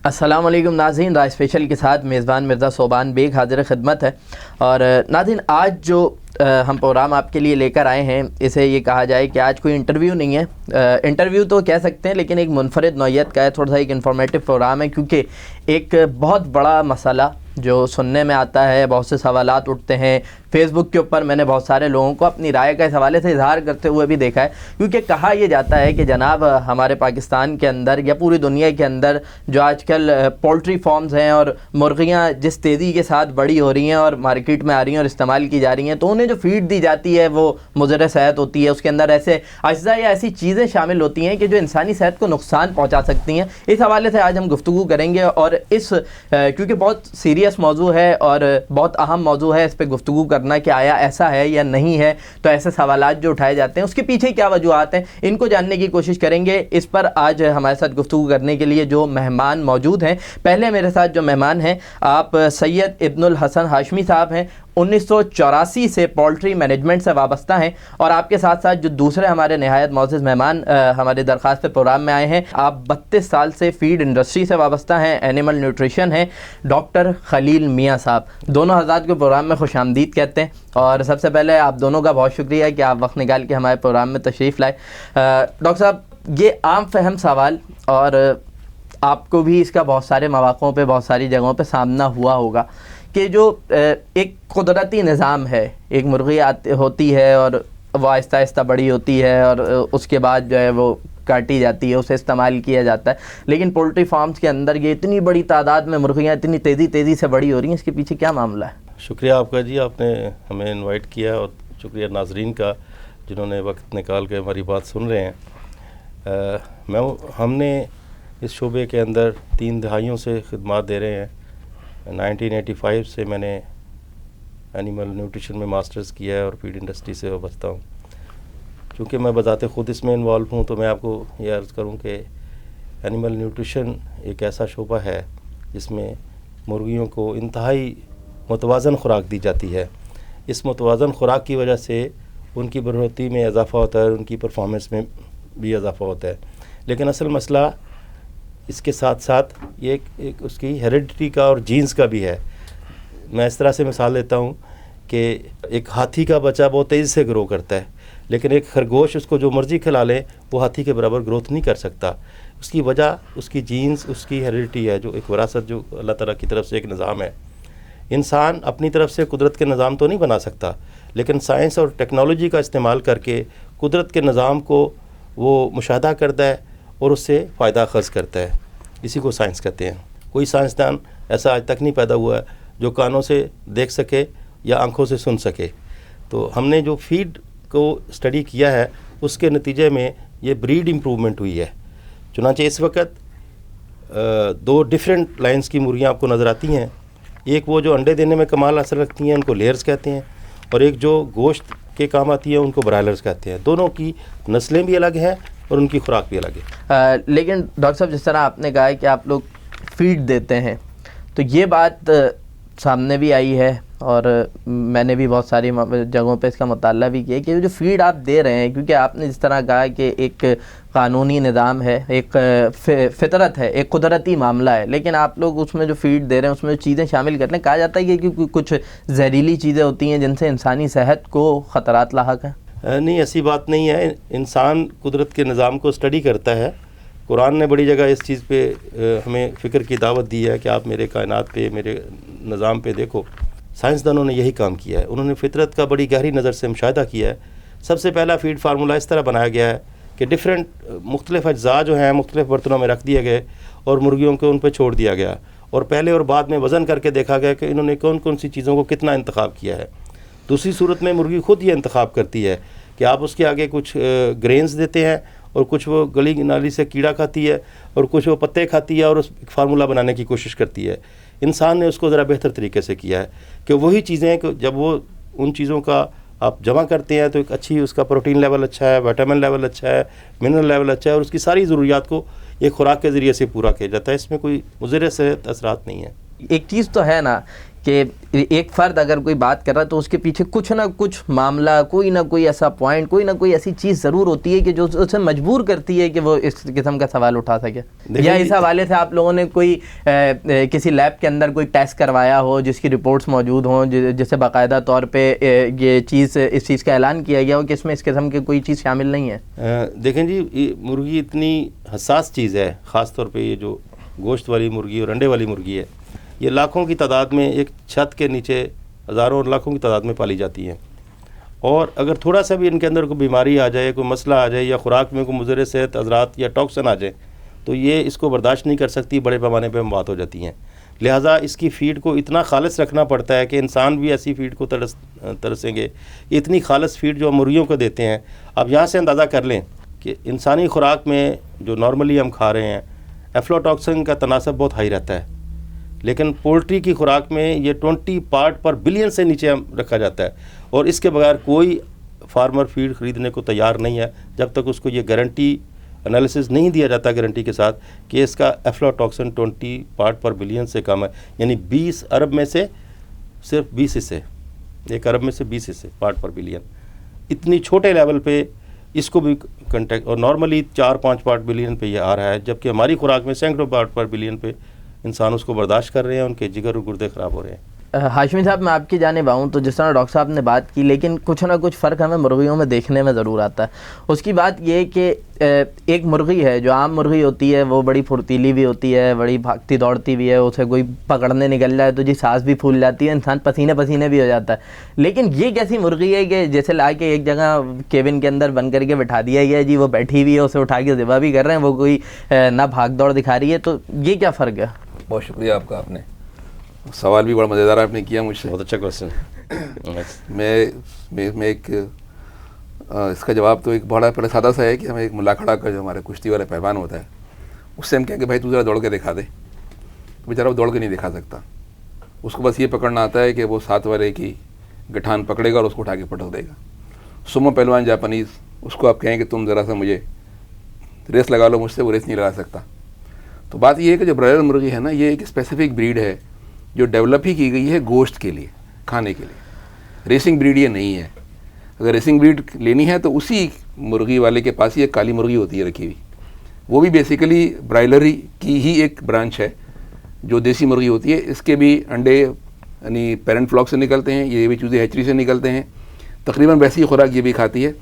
السلام علیکم ناظرین، راج اسپیشل کے ساتھ میزبان مرزا صوبان بیگ حاضر خدمت ہے۔ اور ناظرین، آج جو ہم پروگرام آپ کے لیے لے کر آئے ہیں، اسے یہ کہا جائے کہ آج کوئی انٹرویو نہیں ہے، انٹرویو تو کہہ سکتے ہیں لیکن ایک منفرد نوعیت کا ہے، تھوڑا سا ایک انفارمیٹیو پروگرام ہے، کیونکہ ایک بہت بڑا مسئلہ جو سننے میں آتا ہے، بہت سے سوالات اٹھتے ہیں فیس بک کے اوپر۔ میں نے بہت سارے لوگوں کو اپنی رائے کا اس حوالے سے اظہار کرتے ہوئے بھی دیکھا ہے، کیونکہ کہا یہ جاتا ہے کہ جناب ہمارے پاکستان کے اندر یا پوری دنیا کے اندر جو آج کل پولٹری فارمز ہیں اور مرغیاں جس تیزی کے ساتھ بڑی ہو رہی ہیں اور مارکیٹ میں آ رہی ہیں اور استعمال کی جا رہی ہیں، تو انہیں جو فیڈ دی جاتی ہے وہ مضر صحت ہوتی ہے، اس کے اندر ایسے اجزاء یا ایسی چیزیں شامل ہوتی ہیں کہ جو انسانی صحت کو نقصان پہنچا سکتی ہیں۔ اس حوالے سے آج ہم گفتگو کریں گے، اور اس کیونکہ بہت سیریس موضوع ہے اور بہت اہم موضوع ہے، اس پہ گفتگو کرنا کہ آیا ایسا ہے یا نہیں ہے، تو ایسے سوالات جو اٹھائے جاتے ہیں اس کے پیچھے کیا وجوہات ہیں، ان کو جاننے کی کوشش کریں گے۔ اس پر آج ہمارے ساتھ گفتگو کرنے کے لیے جو مہمان موجود ہیں، پہلے میرے ساتھ جو مہمان ہیں آپ سید ابن الحسن ہاشمی صاحب ہیں، 1984 سے پولٹری مینجمنٹ سے وابستہ ہیں، اور آپ کے ساتھ ساتھ جو دوسرے ہمارے نہایت معزز مہمان ہمارے درخواست پہ پروگرام میں آئے ہیں، آپ 32 سال سے فیڈ انڈسٹری سے وابستہ ہیں، اینیمل نیوٹریشن ہیں، ڈاکٹر خلیل میاں صاحب۔ دونوں حضرات کو پروگرام میں خوش آمدید کہتے ہیں، اور سب سے پہلے آپ دونوں کا بہت شکریہ کہ آپ وقت نکال کے ہمارے پروگرام میں تشریف لائے۔ ڈاکٹر صاحب، یہ عام فہم سوال، اور آپ کو بھی اس کا بہت سارے مواقعوں پہ بہت ساری جگہوں پہ سامنا ہوا ہوگا کہ جو ایک قدرتی نظام ہے، ایک مرغی ہوتی ہے اور وہ آہستہ آہستہ بڑی ہوتی ہے اور اس کے بعد جو ہے وہ کاٹی جاتی ہے، اسے استعمال کیا جاتا ہے، لیکن پولٹری فارمز کے اندر یہ اتنی بڑی تعداد میں مرغیاں اتنی تیزی سے بڑی ہو رہی ہیں، اس کے پیچھے کیا معاملہ ہے؟ شکریہ آپ کا جی، آپ نے ہمیں انوائٹ کیا، اور شکریہ ناظرین کا جنہوں نے وقت نکال کے ہماری بات سن رہے ہیں۔ ہم نے اس شعبے کے اندر 3 دہائیوں سے خدمات دے رہے ہیں۔ 1985 سے میں نے اینیمل نیوٹریشن میں ماسٹرز کیا ہے اور فیڈ انڈسٹری سے وابستہ ہوں۔ چونکہ میں بذات خود اس میں انوالو ہوں، تو میں آپ کو یہ عرض کروں کہ اینیمل نیوٹریشن ایک ایسا شعبہ ہے جس میں مرغیوں کو انتہائی متوازن خوراک دی جاتی ہے۔ اس متوازن خوراک کی وجہ سے ان کی بڑھوتری میں اضافہ ہوتا ہے اور ان کی پرفارمنس میں بھی اضافہ ہوتا ہے، لیکن اصل مسئلہ اس کے ساتھ ساتھ یہ ایک اس کی ہیریڈیٹی کا اور جینز کا بھی ہے۔ میں اس طرح سے مثال دیتا ہوں کہ ایک ہاتھی کا بچہ بہت تیزی سے گرو کرتا ہے، لیکن ایک خرگوش اس کو جو مرضی کھلا لے وہ ہاتھی کے برابر گروتھ نہیں کر سکتا۔ اس کی وجہ اس کی جینز، اس کی ہیریڈیٹی ہے، جو ایک وراثت جو اللہ تعالیٰ کی طرف سے ایک نظام ہے۔ انسان اپنی طرف سے قدرت کے نظام تو نہیں بنا سکتا، لیکن سائنس اور ٹیکنالوجی کا استعمال کر کے قدرت کے نظام کو وہ مشاہدہ کرتا ہے اور اس سے فائدہ اخذ کرتا ہے۔ اسی کو سائنس کہتے ہیں۔ کوئی سائنسدان ایسا آج تک نہیں پیدا ہوا ہے جو کانوں سے دیکھ سکے یا آنکھوں سے سن سکے۔ تو ہم نے جو فیڈ کو اسٹڈی کیا ہے، اس کے نتیجے میں یہ بریڈ امپروومنٹ ہوئی ہے۔ چنانچہ اس وقت 2 ڈیفرنٹ لائنز کی مرغیاں آپ کو نظر آتی ہیں۔ ایک وہ جو انڈے دینے میں کمال حاصل رکھتی ہیں، ان کو لیئرز کہتے ہیں، اور ایک جو گوشت کے کام آتی ہے، ان کو برائلرز کہتے ہیں۔ دونوں کی نسلیں بھی الگ ہیں اور ان کی خوراک بھی الگ ہے۔ لیکن ڈاکٹر صاحب، جس طرح آپ نے کہا ہے کہ آپ لوگ فیڈ دیتے ہیں، تو یہ بات سامنے بھی آئی ہے اور میں نے بھی بہت ساری جگہوں پہ اس کا مطالعہ بھی کیا کہ جو فیڈ آپ دے رہے ہیں، کیونکہ آپ نے جس طرح کہا کہ ایک قانونی نظام ہے، ایک فطرت ہے، ایک قدرتی معاملہ ہے، لیکن آپ لوگ اس میں جو فیڈ دے رہے ہیں اس میں جو چیزیں شامل کرتے ہیں، کہا جاتا ہے کہ کچھ زہریلی چیزیں ہوتی ہیں جن سے انسانی صحت کو خطرات لاحق ہیں۔ نہیں، ایسی بات نہیں ہے۔ انسان قدرت کے نظام کو اسٹڈی کرتا ہے۔ قرآن نے بڑی جگہ اس چیز پہ ہمیں فکر کی دعوت دی ہے کہ آپ میرے کائنات پہ، میرے نظام پہ دیکھو۔ سائنسدانوں نے یہی کام کیا ہے، انہوں نے فطرت کا بڑی گہری نظر سے مشاہدہ کیا ہے۔ سب سے پہلا فیڈ فارمولہ اس طرح بنایا گیا ہے کہ مختلف اجزاء جو ہیں مختلف برتنوں میں رکھ دیے گئے اور مرغیوں کو ان پہ چھوڑ دیا گیا، اور پہلے اور بعد میں وزن کر کے دیکھا گیا کہ انہوں نے کون کون سی چیزوں کو کتنا انتخاب کیا ہے۔ دوسری صورت میں مرغی خود یہ انتخاب کرتی ہے کہ آپ اس کے آگے کچھ گرینز دیتے ہیں، اور کچھ وہ گلی نالی سے کیڑا کھاتی ہے، اور کچھ وہ پتے کھاتی ہے، اور اس فارمولہ بنانے کی کوشش کرتی ہے۔ انسان نے اس کو ذرا بہتر طریقے سے کیا ہے کہ وہی چیزیں کہ جب وہ ان چیزوں کا آپ جمع کرتے ہیں تو ایک اچھی اس کا پروٹین لیول اچھا ہے، وٹامن لیول اچھا ہے، منرل لیول اچھا ہے، اور اس کی ساری ضروریات کو ایک خوراک کے ذریعے سے پورا کیا جاتا ہے۔ اس میں کوئی مضر صحت اثرات نہیں ہے۔ ایک چیز تو ہے نا کہ ایک فرد اگر کوئی بات کر رہا ہے تو اس کے پیچھے کچھ نہ کچھ معاملہ، کوئی نہ کوئی ایسا پوائنٹ، کوئی نہ کوئی ایسی چیز ضرور ہوتی ہے کہ جو اسے مجبور کرتی ہے کہ وہ اس قسم کا سوال اٹھا سکے. یا اس حوالے سے آپ لوگوں نے کوئی کسی لیب کے اندر کوئی ٹیسٹ کروایا ہو جس کی رپورٹس موجود ہوں، جسے باقاعدہ طور پہ یہ چیز، اس چیز کا اعلان کیا گیا ہو کہ اس میں اس قسم کی کوئی چیز شامل نہیں ہے؟ دیکھیں جی، مرغی اتنی حساس چیز ہے، خاص طور پہ یہ جو گوشت والی مرغی اور انڈے والی مرغی ہے، یہ لاکھوں کی تعداد میں ایک چھت کے نیچے ہزاروں اور لاکھوں کی تعداد میں پالی جاتی ہیں. اور اگر تھوڑا سا بھی ان کے اندر کوئی بیماری آ جائے، کوئی مسئلہ آ جائے، یا خوراک میں کوئی مضر صحت اثرات یا ٹاکسن آ جائے تو یہ اس کو برداشت نہیں کر سکتی، بڑے پیمانے پہ موات ہو جاتی ہیں. لہٰذا اس کی فیڈ کو اتنا خالص رکھنا پڑتا ہے کہ انسان بھی ایسی فیڈ کو ترسیں گے. اتنی خالص فیڈ جو ہم مرغیوں کو دیتے ہیں، آپ یہاں سے اندازہ کر لیں کہ انسانی خوراک میں جو نارملی ہم کھا رہے ہیں ایفلوٹاکسن کا تناسب بہت ہائی رہتا ہے، لیکن پولٹری کی خوراک میں یہ 20 پارٹ پر بلین سے نیچے رکھا جاتا ہے. اور اس کے بغیر کوئی فارمر فیڈ خریدنے کو تیار نہیں ہے جب تک اس کو یہ گارنٹی انالیسز نہیں دیا جاتا گارنٹی کے ساتھ کہ اس کا ایفلوٹاکسن 20 پارٹ پر بلین سے کم ہے. یعنی 20 ارب میں سے صرف 20 حصے، 1 ارب میں سے 20 حصے پارٹ پر بلین. اتنی چھوٹے لیول پہ اس کو بھی کنٹیکٹ، اور نارملی 4-5 پارٹ بلین پہ یہ آ رہا ہے، جبکہ ہماری خوراک میں سینکڑوں پارٹ پر بلین پہ انسان اس کو برداشت کر رہے ہیں، ان کے جگر اور گردے خراب ہو رہے ہیں. ہاشمی صاحب، میں آپ کی جانب آؤں تو جس طرح ڈاکٹر صاحب نے بات کی، لیکن کچھ نہ کچھ فرق ہمیں مرغیوں میں دیکھنے میں ضرور آتا ہے. اس کی بات یہ ہے کہ ایک مرغی ہے جو عام مرغی ہوتی ہے، وہ بڑی پھرتیلی بھی ہوتی ہے، بڑی بھاگتی دوڑتی بھی ہے، اسے کوئی پکڑنے نکل جائے تو جی سانس بھی پھول جاتی ہے، انسان پسینے پسینے بھی ہو جاتا ہے. لیکن یہ کیسی مرغی ہے کہ جیسے لا کے ایک جگہ کیبن کے اندر بند کر کے بٹھا دیا گیا ہے، جی وہ بیٹھی ہوئی ہے، اسے اٹھا کے ذبح بھی کر رہے ہیں، وہ کوئی نہ بھاگ دوڑ دکھا رہی ہے. تو یہ کیا فرق ہے؟ بہت شکریہ آپ کا، آپ نے سوال بھی بڑا مزیدار آپ نے کیا مجھ سے. بہت اچھا کوشچن. میں ایک اس کا جواب تو ایک بڑا پہلے سادہ سا ہے کہ ہمیں ایک ملا کھڑا کا جو ہمارے کشتی والا پہلوان ہوتا ہے، اس سے ہم کہیں کہ بھائی تو ذرا دوڑ کے دکھا دے. بیچارہ وہ دوڑ کے نہیں دکھا سکتا، اس کو بس یہ پکڑنا آتا ہے کہ وہ ساتھ والے کی گٹھان پکڑے گا اور اس کو اٹھا کے پٹک دے گا. سومو پہلوان جاپانیز، اس کو آپ کہیں کہ تم ذرا سا مجھے ریس لگا لو، مجھ سے وہ ریس نہیں لگا سکتا. تو بات یہ ہے کہ جو برائلر مرغی ہے نا، یہ ایک اسپیسیفک بریڈ ہے جو ڈیولپ ہی کی گئی ہے گوشت کے لیے، کھانے کے لیے. ریسنگ بریڈ یہ نہیں ہے. اگر ریسنگ بریڈ لینی ہے تو اسی مرغی والے کے پاس ہی ایک کالی مرغی ہوتی ہے رکھی ہوئی، وہ بھی بیسیکلی برائلر کی ہی ایک برانچ ہے جو دیسی مرغی ہوتی ہے. اس کے بھی انڈے یعنی پیرنٹ فلاک سے نکلتے ہیں، یہ بھی چوزے ہیچری سے نکلتے ہیں، تقریباً ویسی ہی خوراک یہ بھی کھاتی ہے،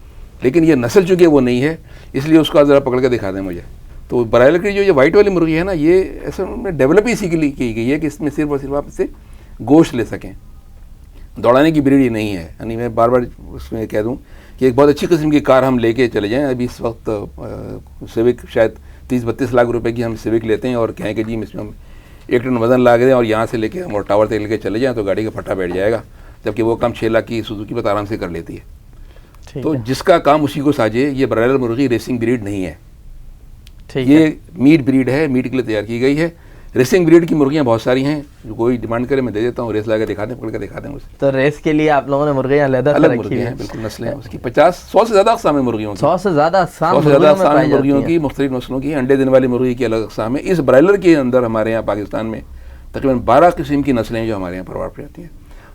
لیکن یہ نسل چونکہ وہ نہیں ہے، اس لیے اس کو ذرا پکڑ کے دکھا دیں مجھے. تو برائلر کی جو یہ وائٹ والی مرغی ہے نا، یہ ایسا میں ڈیولپ ہی اسی کے لیے کی گئی ہے کہ اس میں صرف اور صرف آپ اس سے گوشت لے سکیں. دوڑانے کی بریڈ یہ نہیں ہے. یعنی میں بار بار اس میں کہہ دوں کہ ایک بہت اچھی قسم کی کار ہم لے کے چلے جائیں. ابھی اس وقت سیوک شاید 30-32 لاکھ روپے کی ہم سیوک لیتے ہیں اور کہیں کہ جی اس میں ہم 1 ٹن وزن لا دیں اور یہاں سے لے کے ہم اور ٹاور تک لے کے چلے جائیں تو گاڑی کا پھٹا بیٹھ جائے گا، جبکہ وہ کام 6 لاکھ کی سوزوکی پر آرام سے کر لیتی ہے. تو جس کا کام اسی کو ساجے. یہ برائلر مرغی ریسنگ بریڈ نہیں ہے، یہ میٹ بریڈ ہے، میٹ کے لیے تیار کی گئی ہے. ریسنگ بریڈ کی مرغیاں بہت ساری ہیں، جو کوئی ڈیمانڈ کرے میں دے دیتا ہوں، ریس لا کے دکھا دیں، پکڑ کے دکھا دیں اسے. تو ریس کے لیے آپ لوگوں نے مرغیاں الگ مرغیاں ہیں، بالکل نسلیں ہیں اس کی 50-100 سے زیادہ اقسام ہیں مرغیوں کی. 100 سے زیادہ اقسام مرغیوں کی، مختلف نسلوں کی. انڈے دینے والی مرغی کی الگ اقسام ہیں. اس برائلر کے اندر ہمارے یہاں پاکستان میں تقریباً 12 قسم کی نسلیں جو ہمارے یہاں پروار پہ جاتی ہیں.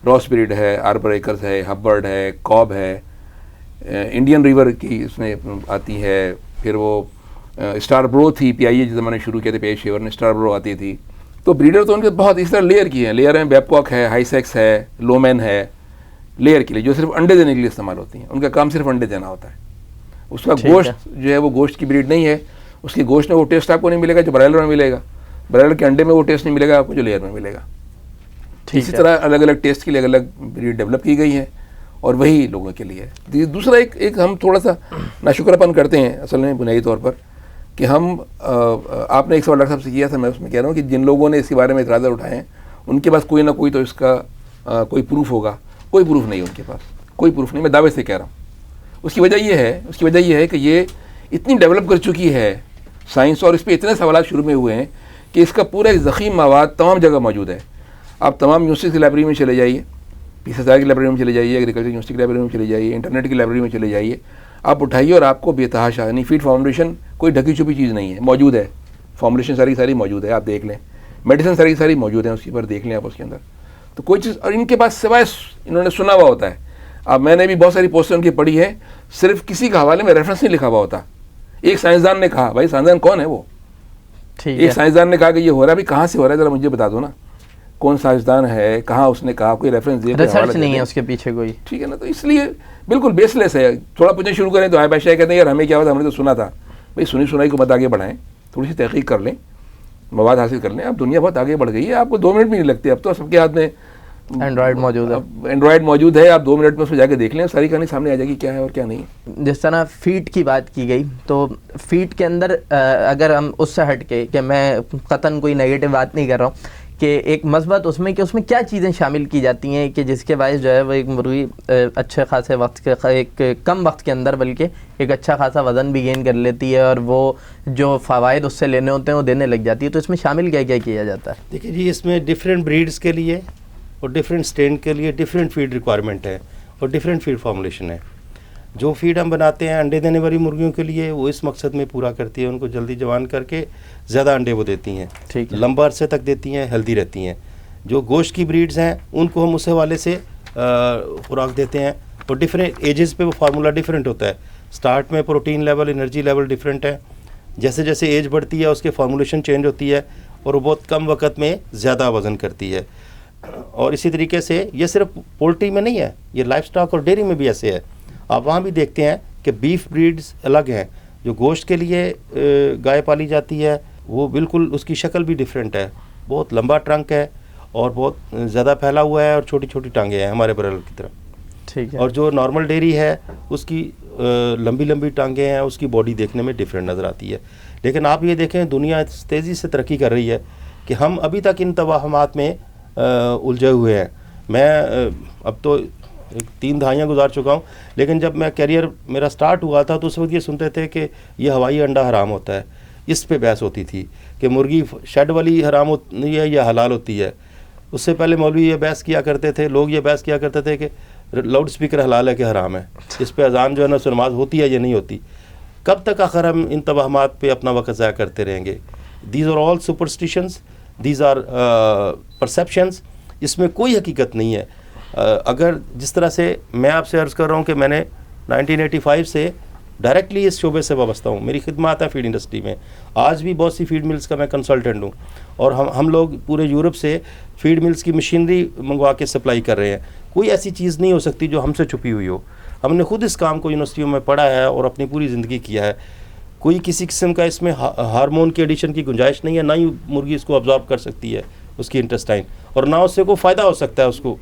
راس بریڈ ہے، آربریکرز ہے، ہبرڈ ہے، کاب ہے، انڈین ریور کی اس میں آتی ہے. پھر وہ اسٹار برو تھی، پی آئی اے جس زمانے شروع کیا تھے پی شیور نے، اسٹار برو آتی تھی. تو بریڈر تو ان کے بہت اس طرح لیئر کی ہیں. لیئر ہیں بیبکاک ہے، ہائی سیکس ہے، لومین ہے، لیئر کے لیے جو صرف انڈے دینے کے لیے استعمال ہوتی ہیں. ان کا کام صرف انڈے دینا ہوتا ہے. اس کا گوشت جو ہے وہ گوشت کی بریڈ نہیں ہے. اس کی گوشت میں وہ ٹیسٹ آپ کو نہیں ملے گا جو برائلر میں ملے گا. برائلر کے انڈے میں وہ ٹیسٹ نہیں ملے گا آپ کو جو لیئر میں ملے گا. اسی طرح الگ الگ ٹیسٹ کے لیے الگ الگ بریڈ ڈیولپ کی گئی ہیں اور وہی لوگوں کے لیے ہے. دوسرا ایک ہم تھوڑا سا ناشکرپن کرتے ہیں اصل میں بنیادی طور پر کہ ہم آپ نے ایک سوال ڈاکٹر صاحب سے کیا تھا، میں اس میں کہہ رہا ہوں کہ جن لوگوں نے اس کے بارے میں اعتراضات اٹھائے ہیں ان کے پاس کوئی نہ کوئی تو اس کا کوئی پروف ہوگا. کوئی پروف نہیں ان کے پاس، کوئی پروف نہیں. میں دعوے سے کہہ رہا ہوں. اس کی وجہ یہ ہے کہ یہ اتنی ڈیولپ کر چکی ہے سائنس اور اس پہ اتنے سوالات شروع میں ہوئے ہیں کہ اس کا پورا ایک ضخیم مواد تمام جگہ موجود ہے. آپ تمام یونیورسٹی کی لائبریری میں چلے جائیے، PCSR کی لائبریری میں چلے جائیے، ایگریکلچر یونیورسٹی کی لائبریری میں چلے جائیے، انٹرنیٹ کی لائبریری میں چلے جائیے. آپ اٹھائیے اور آپ کو بے تحاشا، یعنی فیڈ فارمولیشن کوئی ڈھکی چھپی چیز نہیں ہے، موجود ہے. فارمولیشن ساری موجود ہے، آپ دیکھ لیں. میڈیسن ساری موجود ہیں اس کے اوپر، دیکھ لیں آپ اس کے اندر. تو کوئی چیز, اور ان کے پاس سوائے انہوں نے سنا ہوا ہوتا ہے. اب میں نے بھی بہت ساری پوسٹیں ان کی پڑھی ہے, صرف کسی کا حوالے میں ریفرنس نہیں لکھا ہوا ہوتا. ایک سائنسدان نے کہا, بھائی سائنسدان کون ہے وہ؟ ایک سائنسدان نے کہا کہ یہ ہو رہا ہے, بھی کہاں سے ہو رہا ہے ذرا مجھے بتا دو نا, کون سائنسدان ہے, کہاں اس نے کہا, کوئی ریفرنس دے, ریسرچ نہیں ہے اس کے پیچھے کوئی. ٹھیک ہے نا, تو اس لیے بالکل بیس لیس ہے. تھوڑا پوچھنا شروع کریں تو بادشاہ کہتے ہیں یار ہمیں کیا ہوتا, ہم نے تو سنا تھا. بھائی سنی سنائی کو مت آگے بڑھائیں, تھوڑی سی تحقیق کر لیں, مواد حاصل کر لیں. اب دنیا بہت آگے بڑھ گئی ہے, آپ کو 2 منٹ بھی نہیں لگتے. اب تو سب کے ہاتھ میں اینڈرائڈ موجود ہے, آپ 2 منٹ میں اس میں جا کے دیکھ لیں, ساری کہانی سامنے آ جائے گی کیا ہے اور کیا نہیں. جس طرح فیٹ کی بات کی گئی, تو فیٹ کے اندر اگر ہم اس سے ہٹ کے, کہ میں قطعاً کوئی نگیٹو بات نہیں کر رہا ہوں, کہ ایک مثبت اس میں کہ اس میں کیا چیزیں شامل کی جاتی ہیں کہ جس کے باعث جو ہے وہ ایک مرغی اچھے خاصے وقت کے, ایک کم وقت کے اندر بلکہ ایک اچھا خاصا وزن بھی گین کر لیتی ہے, اور وہ جو فوائد اس سے لینے ہوتے ہیں وہ دینے لگ جاتی ہے. تو اس میں شامل کیا کیا کیا جاتا ہے؟ دیکھیے جی, اس میں ڈفرینٹ بریڈس کے لیے اور ڈفرینٹ اسٹین کے لیے ڈفرینٹ فیڈ ریکوائرمنٹ ہے اور ڈفرینٹ فیڈ فارمولیشن ہے. جو فیڈ ہم بناتے ہیں انڈے دینے والی مرغیوں کے لیے, وہ اس مقصد میں پورا کرتی ہے, ان کو جلدی جوان کر کے زیادہ انڈے وہ دیتی ہیں, لمبا عرصے تک دیتی ہیں, ہیلدی رہتی ہیں. جو گوشت کی بریڈز ہیں ان کو ہم اس حوالے سے خوراک دیتے ہیں, اور ڈفرینٹ ایجز پہ وہ فارمولا ڈفرینٹ ہوتا ہے. سٹارٹ میں protein level, energy level different ہے, جیسے جیسے ایج بڑھتی ہے اس کے فارمولیشن چینج ہوتی ہے, اور وہ بہت کم وقت میں زیادہ وزن کرتی ہے. اور اسی طریقے سے یہ صرف پولٹری میں نہیں ہے, یہ لائف سٹاک اور ڈیری میں بھی ایسے ہے. آپ وہاں بھی دیکھتے ہیں کہ بیف بریڈز الگ ہیں. جو گوشت کے لیے گائے پالی جاتی ہے وہ بالکل اس کی شکل بھی ڈفرینٹ ہے, بہت لمبا ٹرنک ہے اور بہت زیادہ پھیلا ہوا ہے, اور چھوٹی چھوٹی ٹانگیں ہیں ہمارے برل کی طرح. ٹھیک ہے. اور جو نارمل ڈیری ہے اس کی لمبی لمبی ٹانگیں ہیں, اس کی باڈی دیکھنے میں ڈفرینٹ نظر آتی ہے. لیکن آپ یہ دیکھیں دنیا تیزی سے ترقی کر رہی ہے کہ ہم ابھی تک ان توہمات میں الجھے ہوئے ہیں. میں اب تو 3 دہائیاں گزار چکا ہوں, لیکن جب میں کیریئر میرا سٹارٹ ہوا تھا تو اس وقت یہ سنتے تھے کہ یہ ہوائی انڈا حرام ہوتا ہے. اس پہ بحث ہوتی تھی کہ مرغی شیڈ والی حرام ہوتی ہے یا حلال ہوتی ہے. اس سے پہلے مولوی یہ بحث کیا کرتے تھے, لوگ یہ بحث کیا کرتے تھے کہ لاؤڈ اسپیکر حلال ہے کہ حرام ہے, اس پہ اذان جو ہے نا نماز ہوتی ہے یا نہیں ہوتی. کب تک آخر ہم ان توہمات پہ اپنا وقت ضائع کرتے رہیں گے؟ These are all superstitions, these are perceptions. اس میں کوئی حقیقت نہیں ہے. اگر جس طرح سے میں آپ سے عرض کر رہا ہوں کہ میں نے 1985 سے ڈائریکٹلی اس شعبے سے وابستہ ہوں, میری خدمات ہے فیڈ انڈسٹری میں. آج بھی بہت سی فیڈ ملز کا میں کنسلٹنٹ ہوں, اور ہم لوگ پورے یورپ سے فیڈ ملز کی مشینری منگوا کے سپلائی کر رہے ہیں. کوئی ایسی چیز نہیں ہو سکتی جو ہم سے چھپی ہوئی ہو. ہم نے خود اس کام کو یونیورسٹیوں میں پڑھا ہے اور اپنی پوری زندگی کیا ہے. کوئی کسی قسم کا اس میں ہارمون کے ایڈیشن کی گنجائش نہیں ہے, نہ ہی مرغی اس کو ابزارب کر سکتی ہے اس کی انٹسٹائن, اور نہ اس سے کوئی فائدہ ہو سکتا ہے اس کو,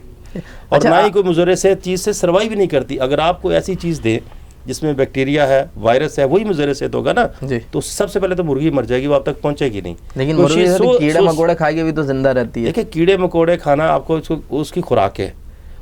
اور نہ ہی کوئی مضر سے چیز سے سروائیو بھی نہیں کرتی. اگر آپ کو ایسی چیز دیں جس میں بیکٹیریا ہے, وائرس ہے, وہی مضر صحت ہوگا نا, تو سب سے پہلے تو مرغی مر جائے گی, وہ آپ تک پہنچے گی نہیں. لیکن مرغی کیڑے مکوڑے کھا کے بھی تو زندہ رہتی ہے. دیکھیں کیڑے مکوڑے کھانا آپ کو اس کی خوراک ہے,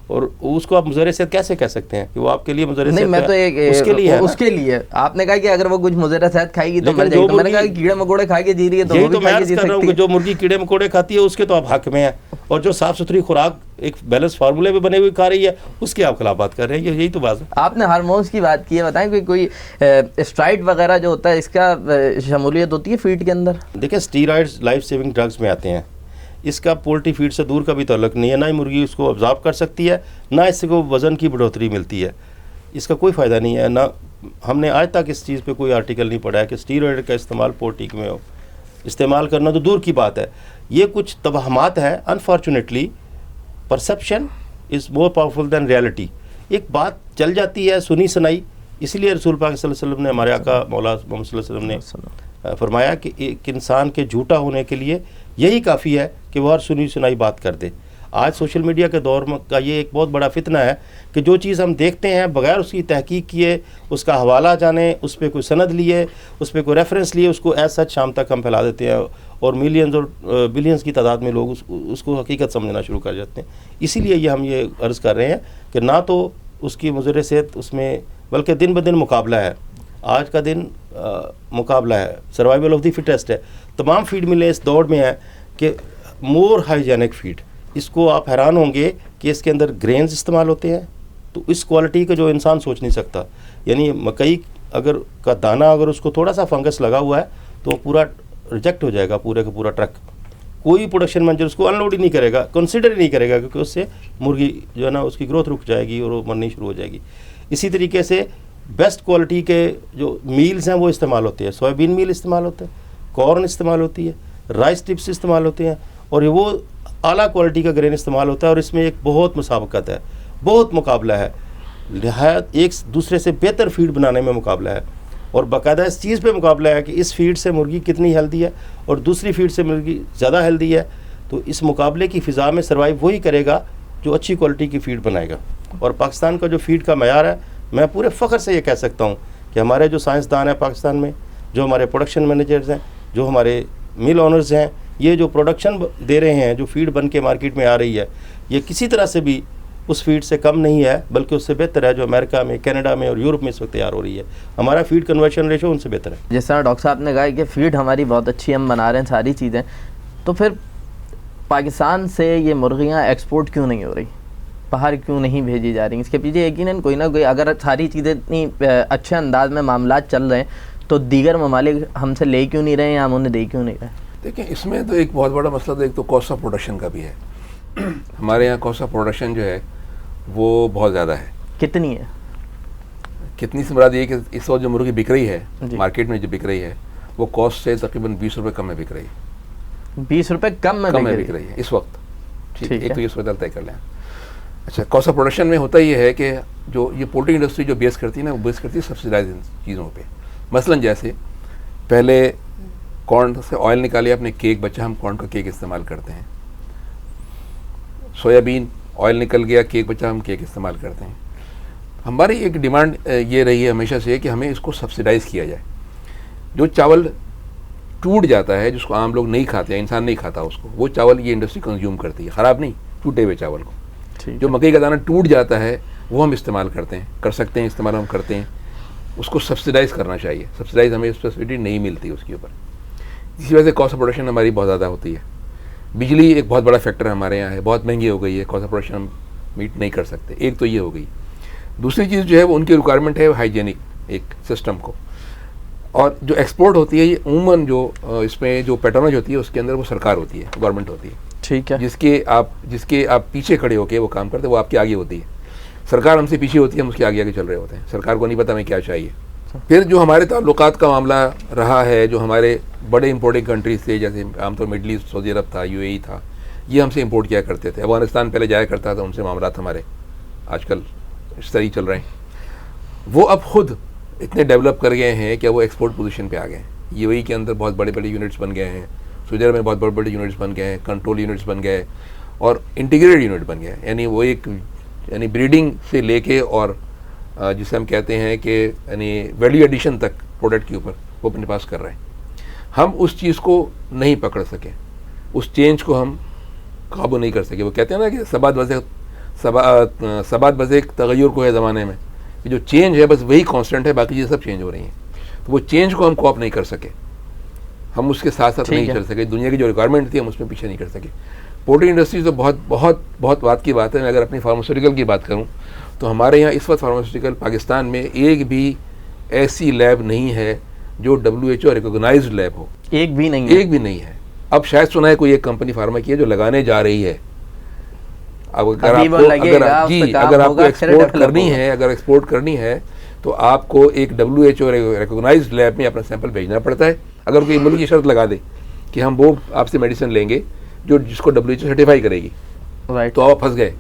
اور اس کو آپ مضر صحت کیسے کہہ سکتے ہیں کہ وہ آپ کے لیے مضر صحت نہیں؟ میں تو اس کے لیے آپ نے کہا کہ اگر وہ کچھ مضر صحت کھائے گی تو مر جائے گی. میں نے کہا کہ کیڑے مکوڑے کھا کے جی رہی ہے تو وہ بھی کھا کے جی سکتی ہے. جو مرغی کیڑے مکوڑے کھاتی ہے اس کے تو آپ حق میں ہیں, اور جو صاف ستھری خوراک ایک بیلنس فارمولے میں بنے ہوئی کھا رہی ہے اس کی آپ خلاف بات کر رہے ہیں. یہی تو بات ہے. آپ نے ہارمونز کی بات کی ہے, بتائیں کوئی اسٹرائڈ وغیرہ جو ہوتا ہے اس کا شمولیت ہوتی ہے فیڈ کے اندر؟ دیکھیں اسٹیرائڈز لائف سیونگ ڈرگز میں آتے ہیں. اس کا پولٹری فیڈ سے دور کا بھی تعلق نہیں ہے, نہ ہی مرغی اس کو ابزارب کر سکتی ہے, نہ اس سے کوئی وزن کی بڑھوتری ملتی ہے. اس کا کوئی فائدہ نہیں ہے. نہ ہم نے آج تک اس چیز پہ کوئی آرٹیکل نہیں پڑھا ہے کہ اسٹیرائڈ کا استعمال پولٹری میں ہو. استعمال کرنا تو دور کی بات ہے. یہ کچھ توہمات ہیں. انفارچونیٹلی پرسیپشن از مور پاورفل دین ریالٹی. ایک بات چل جاتی ہے سنی سنائی, اسی لیے رسول پاک صلی اللہ علیہ وسلم نے, ہمارے آقا مولا محمد صلی اللہ علیہ وسلم نے فرمایا کہ ایک انسان کے جھوٹا ہونے کے لیے یہی کافی ہے کہ وہ ہر سنی سنائی بات کر دے. آج سوشل میڈیا کے دور کا یہ ایک بہت بڑا فتنہ ہے کہ جو چیز ہم دیکھتے ہیں بغیر اس کی تحقیق کیے, اس کا حوالہ جانے, اس پہ کوئی سند لیے, اس پہ کوئی ریفرنس لیے, اس کو ایز سچ شام تک ہم پھیلا دیتے ہیں, اور ملینز اور بلینز کی تعداد میں لوگ اس کو حقیقت سمجھنا شروع کر جاتے ہیں. اسی لیے ہم یہ عرض کر رہے ہیں کہ نہ تو اس کی مضر صحت اس میں, بلکہ دن بدن مقابلہ ہے. آج کا دن مقابلہ ہے, سروائیول آف دی فٹیسٹ ہے. تمام فیڈ ملیں اس دور میں ہیں کہ مور ہائیجینک فیڈ. اس کو آپ حیران ہوں گے کہ اس کے اندر گرینز استعمال ہوتے ہیں تو اس کوالٹی کا جو انسان سوچ نہیں سکتا. یعنی مکئی اگر کا دانہ اگر اس کو تھوڑا سا فنگس لگا ہوا ہے تو پورا ریجیکٹ ہو جائے گا, پورے کا پورا ٹرک. کوئی پروڈکشن مینیجر اس کو انلوڈ ہی نہیں کرے گا, کنسیڈر ہی نہیں کرے گا, کیونکہ اس سے مرغی جو ہے نا اس کی گروتھ رک جائے گی اور وہ مرنی شروع ہو جائے گی. اسی طریقے سے بیسٹ کوالٹی کے جو میلز ہیں وہ استعمال ہوتے ہیں, سویابین میل استعمال ہوتا ہے, کارن استعمال ہوتی ہے, رائس ٹپس استعمال ہوتے ہیں, اور وہ اعلیٰ کوالٹی کا گرین استعمال ہوتا ہے. اور اس میں ایک بہت مسابقت ہے, بہت مقابلہ ہے, نہایت ایک دوسرے سے بہتر فیڈ بنانے میں مقابلہ ہے, اور باقاعدہ اس چیز پہ مقابلہ ہے کہ اس فیڈ سے مرغی کتنی ہیلدی ہے اور دوسری فیڈ سے مرغی زیادہ ہیلدی ہے. تو اس مقابلے کی فضا میں سروائیو وہی کرے گا جو اچھی کوالٹی کی فیڈ بنائے گا. اور پاکستان کا جو فیڈ کا معیار ہے, میں پورے فخر سے یہ کہہ سکتا ہوں کہ ہمارے جو سائنسدان ہیں پاکستان میں, جو ہمارے پروڈکشن مینیجرز ہیں, جو ہمارے مل آنرز ہیں, یہ جو پروڈکشن دے رہے ہیں, جو فیڈ بن کے مارکیٹ میں آ رہی ہے, یہ کسی طرح سے بھی اس فیڈ سے کم نہیں ہے, بلکہ اس سے بہتر ہے جو امریکہ میں, کینیڈا میں اور یورپ میں اس وقت تیار ہو رہی ہے. ہمارا فیڈ کنورشن ریشو ان سے بہتر ہے. جس طرح ڈاکٹر صاحب نے کہا کہ فیڈ ہماری بہت اچھی, ہم بنا رہے ہیں ساری چیزیں, تو پھر پاکستان سے یہ مرغیاں ایکسپورٹ کیوں نہیں ہو رہی, باہر کیوں نہیں بھیجی جا رہی؟ اس کے پیچھے یقیناً کوئی نہ کوئی, اگر ساری چیزیں اتنی اچھے انداز میں معاملات چل رہے ہیں تو دیگر ممالک ہم سے لے کیوں نہیں رہے ہیں یا ہم انہیں دے کیوں نہیں رہے؟ دیکھیں اس میں تو ایک بہت بڑا مسئلہ تو ایک تو کاسٹ آف پروڈکشن کا بھی ہے. ہمارے یہاں کاسٹ آف پروڈکشن جو ہے وہ بہت زیادہ ہے. کتنی ہے؟ کتنی سے مراد یہ کہ اس وقت جو مرغی بک رہی ہے مارکیٹ میں, جو بک رہی ہے وہ کاسٹ سے تقریباً 20 روپے کم میں بک رہی ہے. 20 روپے کم میں بک رہی ہے اس وقت. ٹھیک ہے, ایک تو یہ صورت طے کر لیں. اچھا, کاسٹ آف پروڈکشن میں ہوتا یہ ہے کہ جو یہ پولٹری انڈسٹری جو بیس کرتی ہے نا, وہ بیس کرتی ہے سبسیڈائز چیزوں پہ. مثلاً جیسے پہلے کارن سے آئل نکالے اپنے کیک بچہ, ہم کارن کا کیک استعمال کرتے ہیں. سویابین آئل نکل گیا, کیک بچہ, ہم کیک استعمال کرتے ہیں. ہماری ایک ڈیمانڈ یہ رہی ہے ہمیشہ سے کہ ہمیں اس کو سبسیڈائز کیا جائے. جو چاول ٹوٹ جاتا ہے, جس کو عام لوگ نہیں کھاتے ہیں, انسان نہیں کھاتا اس کو, وہ چاول یہ انڈسٹری کنزیوم کرتی ہے, خراب نہیں, ٹوٹے ہوئے چاول کو. جو مکئی کا دانہ ٹوٹ جاتا ہے وہ ہم استعمال کرتے ہیں, کر سکتے ہیں استعمال, ہم کرتے ہیں. اس کو سبسیڈائز کرنا چاہیے. سبسیڈائز ہمیں فیسلٹی نہیں ملتی اس کے اوپر. اسی وجہ سے کاسٹ آف پروڈکشن ہماری بہت زیادہ ہوتی ہے. بجلی ایک بہت بڑا فیکٹر ہمارے یہاں ہے, بہت مہنگی ہو گئی ہے, کاسٹ آف پروڈکشن ہم میٹ نہیں کر سکتے. ایک تو یہ ہو گئی. دوسری چیز جو ہے وہ ان کی ریکوائرمنٹ ہے ہائیجینک ایک سسٹم کو. اور جو ایکسپورٹ ہوتی ہے یہ عموماً جو اس میں جو پیٹرنج ہوتی ہے اس کے اندر وہ سرکار ہوتی ہے, گورنمنٹ ہوتی ہے. ٹھیک ہے, جس کے آپ پیچھے کھڑے ہو کے وہ کام کرتے ہیں, وہ آپ کے آگے ہوتی ہے. سرکار ہم سے پیچھے ہوتی ہے, ہم اس کے آگے چل رہے ہوتے ہیں. سرکار کو نہیں پتہ ہمیں کیا چاہیے. پھر جو ہمارے تعلقات کا معاملہ رہا ہے, جو ہمارے بڑے امپورٹنگ کنٹریز تھے, جیسے عام طور مڈل ایسٹ, سعودی عرب تھا, UAE تھا, یہ ہم سے امپورٹ کیا کرتے تھے. افغانستان پہلے جایا کرتا تھا, ان سے معاملات ہمارے آج کل اس طرح چل رہے ہیں. وہ اب خود اتنے ڈیولپ کر گئے ہیں کہ وہ ایکسپورٹ پوزیشن پہ آ گئے ہیں. UAE کے اندر بہت بڑے بڑے یونٹس بن گئے ہیں, سعودی عرب میں بہت بڑے بڑے یونٹس بن گئے ہیں, کنٹرول یونٹس بن گئے, اور انٹیگریٹڈ یونٹ بن گئے. یعنی وہ ایک بریڈنگ سے لے کے اور جسے ہم کہتے ہیں کہ ویلیو ایڈیشن تک پروڈکٹ کے اوپر وہ اپنے پاس کر رہے ہیں. ہم اس چیز کو نہیں پکڑ سکے, اس چینج کو ہم قابو نہیں کر سکے. وہ کہتے ہیں نا کہ ثبات بز ایک تغیر کو ہے زمانے میں, کہ جو چینج ہے بس وہی کانسٹنٹ ہے, باقی چیزیں سب چینج ہو رہی ہیں. تو وہ چینج کو ہم کوپ نہیں کر سکے, ہم اس کے ساتھ ساتھ نہیں چل سکے. دنیا کی جو ریکوائرمنٹ تھی ہم اس میں پیچھے نہیں کر سکے. پولٹری انڈسٹری تو بہت بہت بہت بات کی بات ہے. میں اگر اپنی فارماسیوٹیکل کی بات کروں تو ہمارے یہاں اس وقت فارماسیوٹیکل پاکستان میں ایک بھی ایسی لیب نہیں ہے جو WHO ریکوگنائزڈ لیب ہو. ایک بھی نہیں ہے. اب شاید سنا ہے کوئی ایک کمپنی فارما کی ہے جو لگانے جا رہی ہے. اب اگر آپ کو ایکسپورٹ کرنی ہے تو آپ کو ایک WHO ریکوگنائزڈ لیب میں اپنا سیمپل بھیجنا پڑتا ہے. اگر کوئی ملک کی شرط لگا دے کہ ہم وہ آپ سے میڈیسن لیں گے جس کو WHO سرٹیفائی کرے گی, تو آپ پھنس گئے.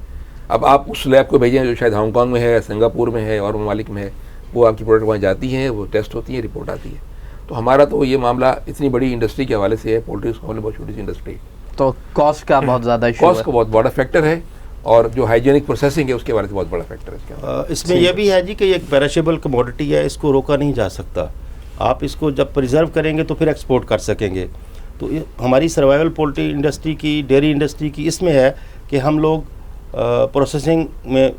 اب آپ اس لیب کو بھیجیں جو شاید ہانگ کانگ میں ہے, سنگاپور میں ہے, اور ممالک میں ہے. وہ آپ کی پروڈکٹ وہاں جاتی ہیں, وہ ٹیسٹ ہوتی ہیں, رپورٹ آتی ہے. تو ہمارا تو یہ معاملہ اتنی بڑی انڈسٹری کے حوالے سے ہے, پولٹری اس حوالے بہت چھوٹی سی انڈسٹری. تو کاسٹ کا بہت زیادہ ایشو ہے. کاسٹ کا بہت بڑا فیکٹر ہے, اور جو ہائیجینک پروسیسنگ ہے اس کے حوالے سے بہت بڑا فیکٹر ہے. اس میں یہ بھی ہے جی کہ یہ ایک پیرشیبل کموڈٹی ہے, اس کو روکا نہیں جا سکتا. آپ اس کو جب پریزرو کریں گے تو پھر ایکسپورٹ کر سکیں گے. تو ہماری سروائیول پولٹری انڈسٹری کی, ڈیری انڈسٹری کی اس میں ہے کہ ہم لوگ پروسیسنگ میں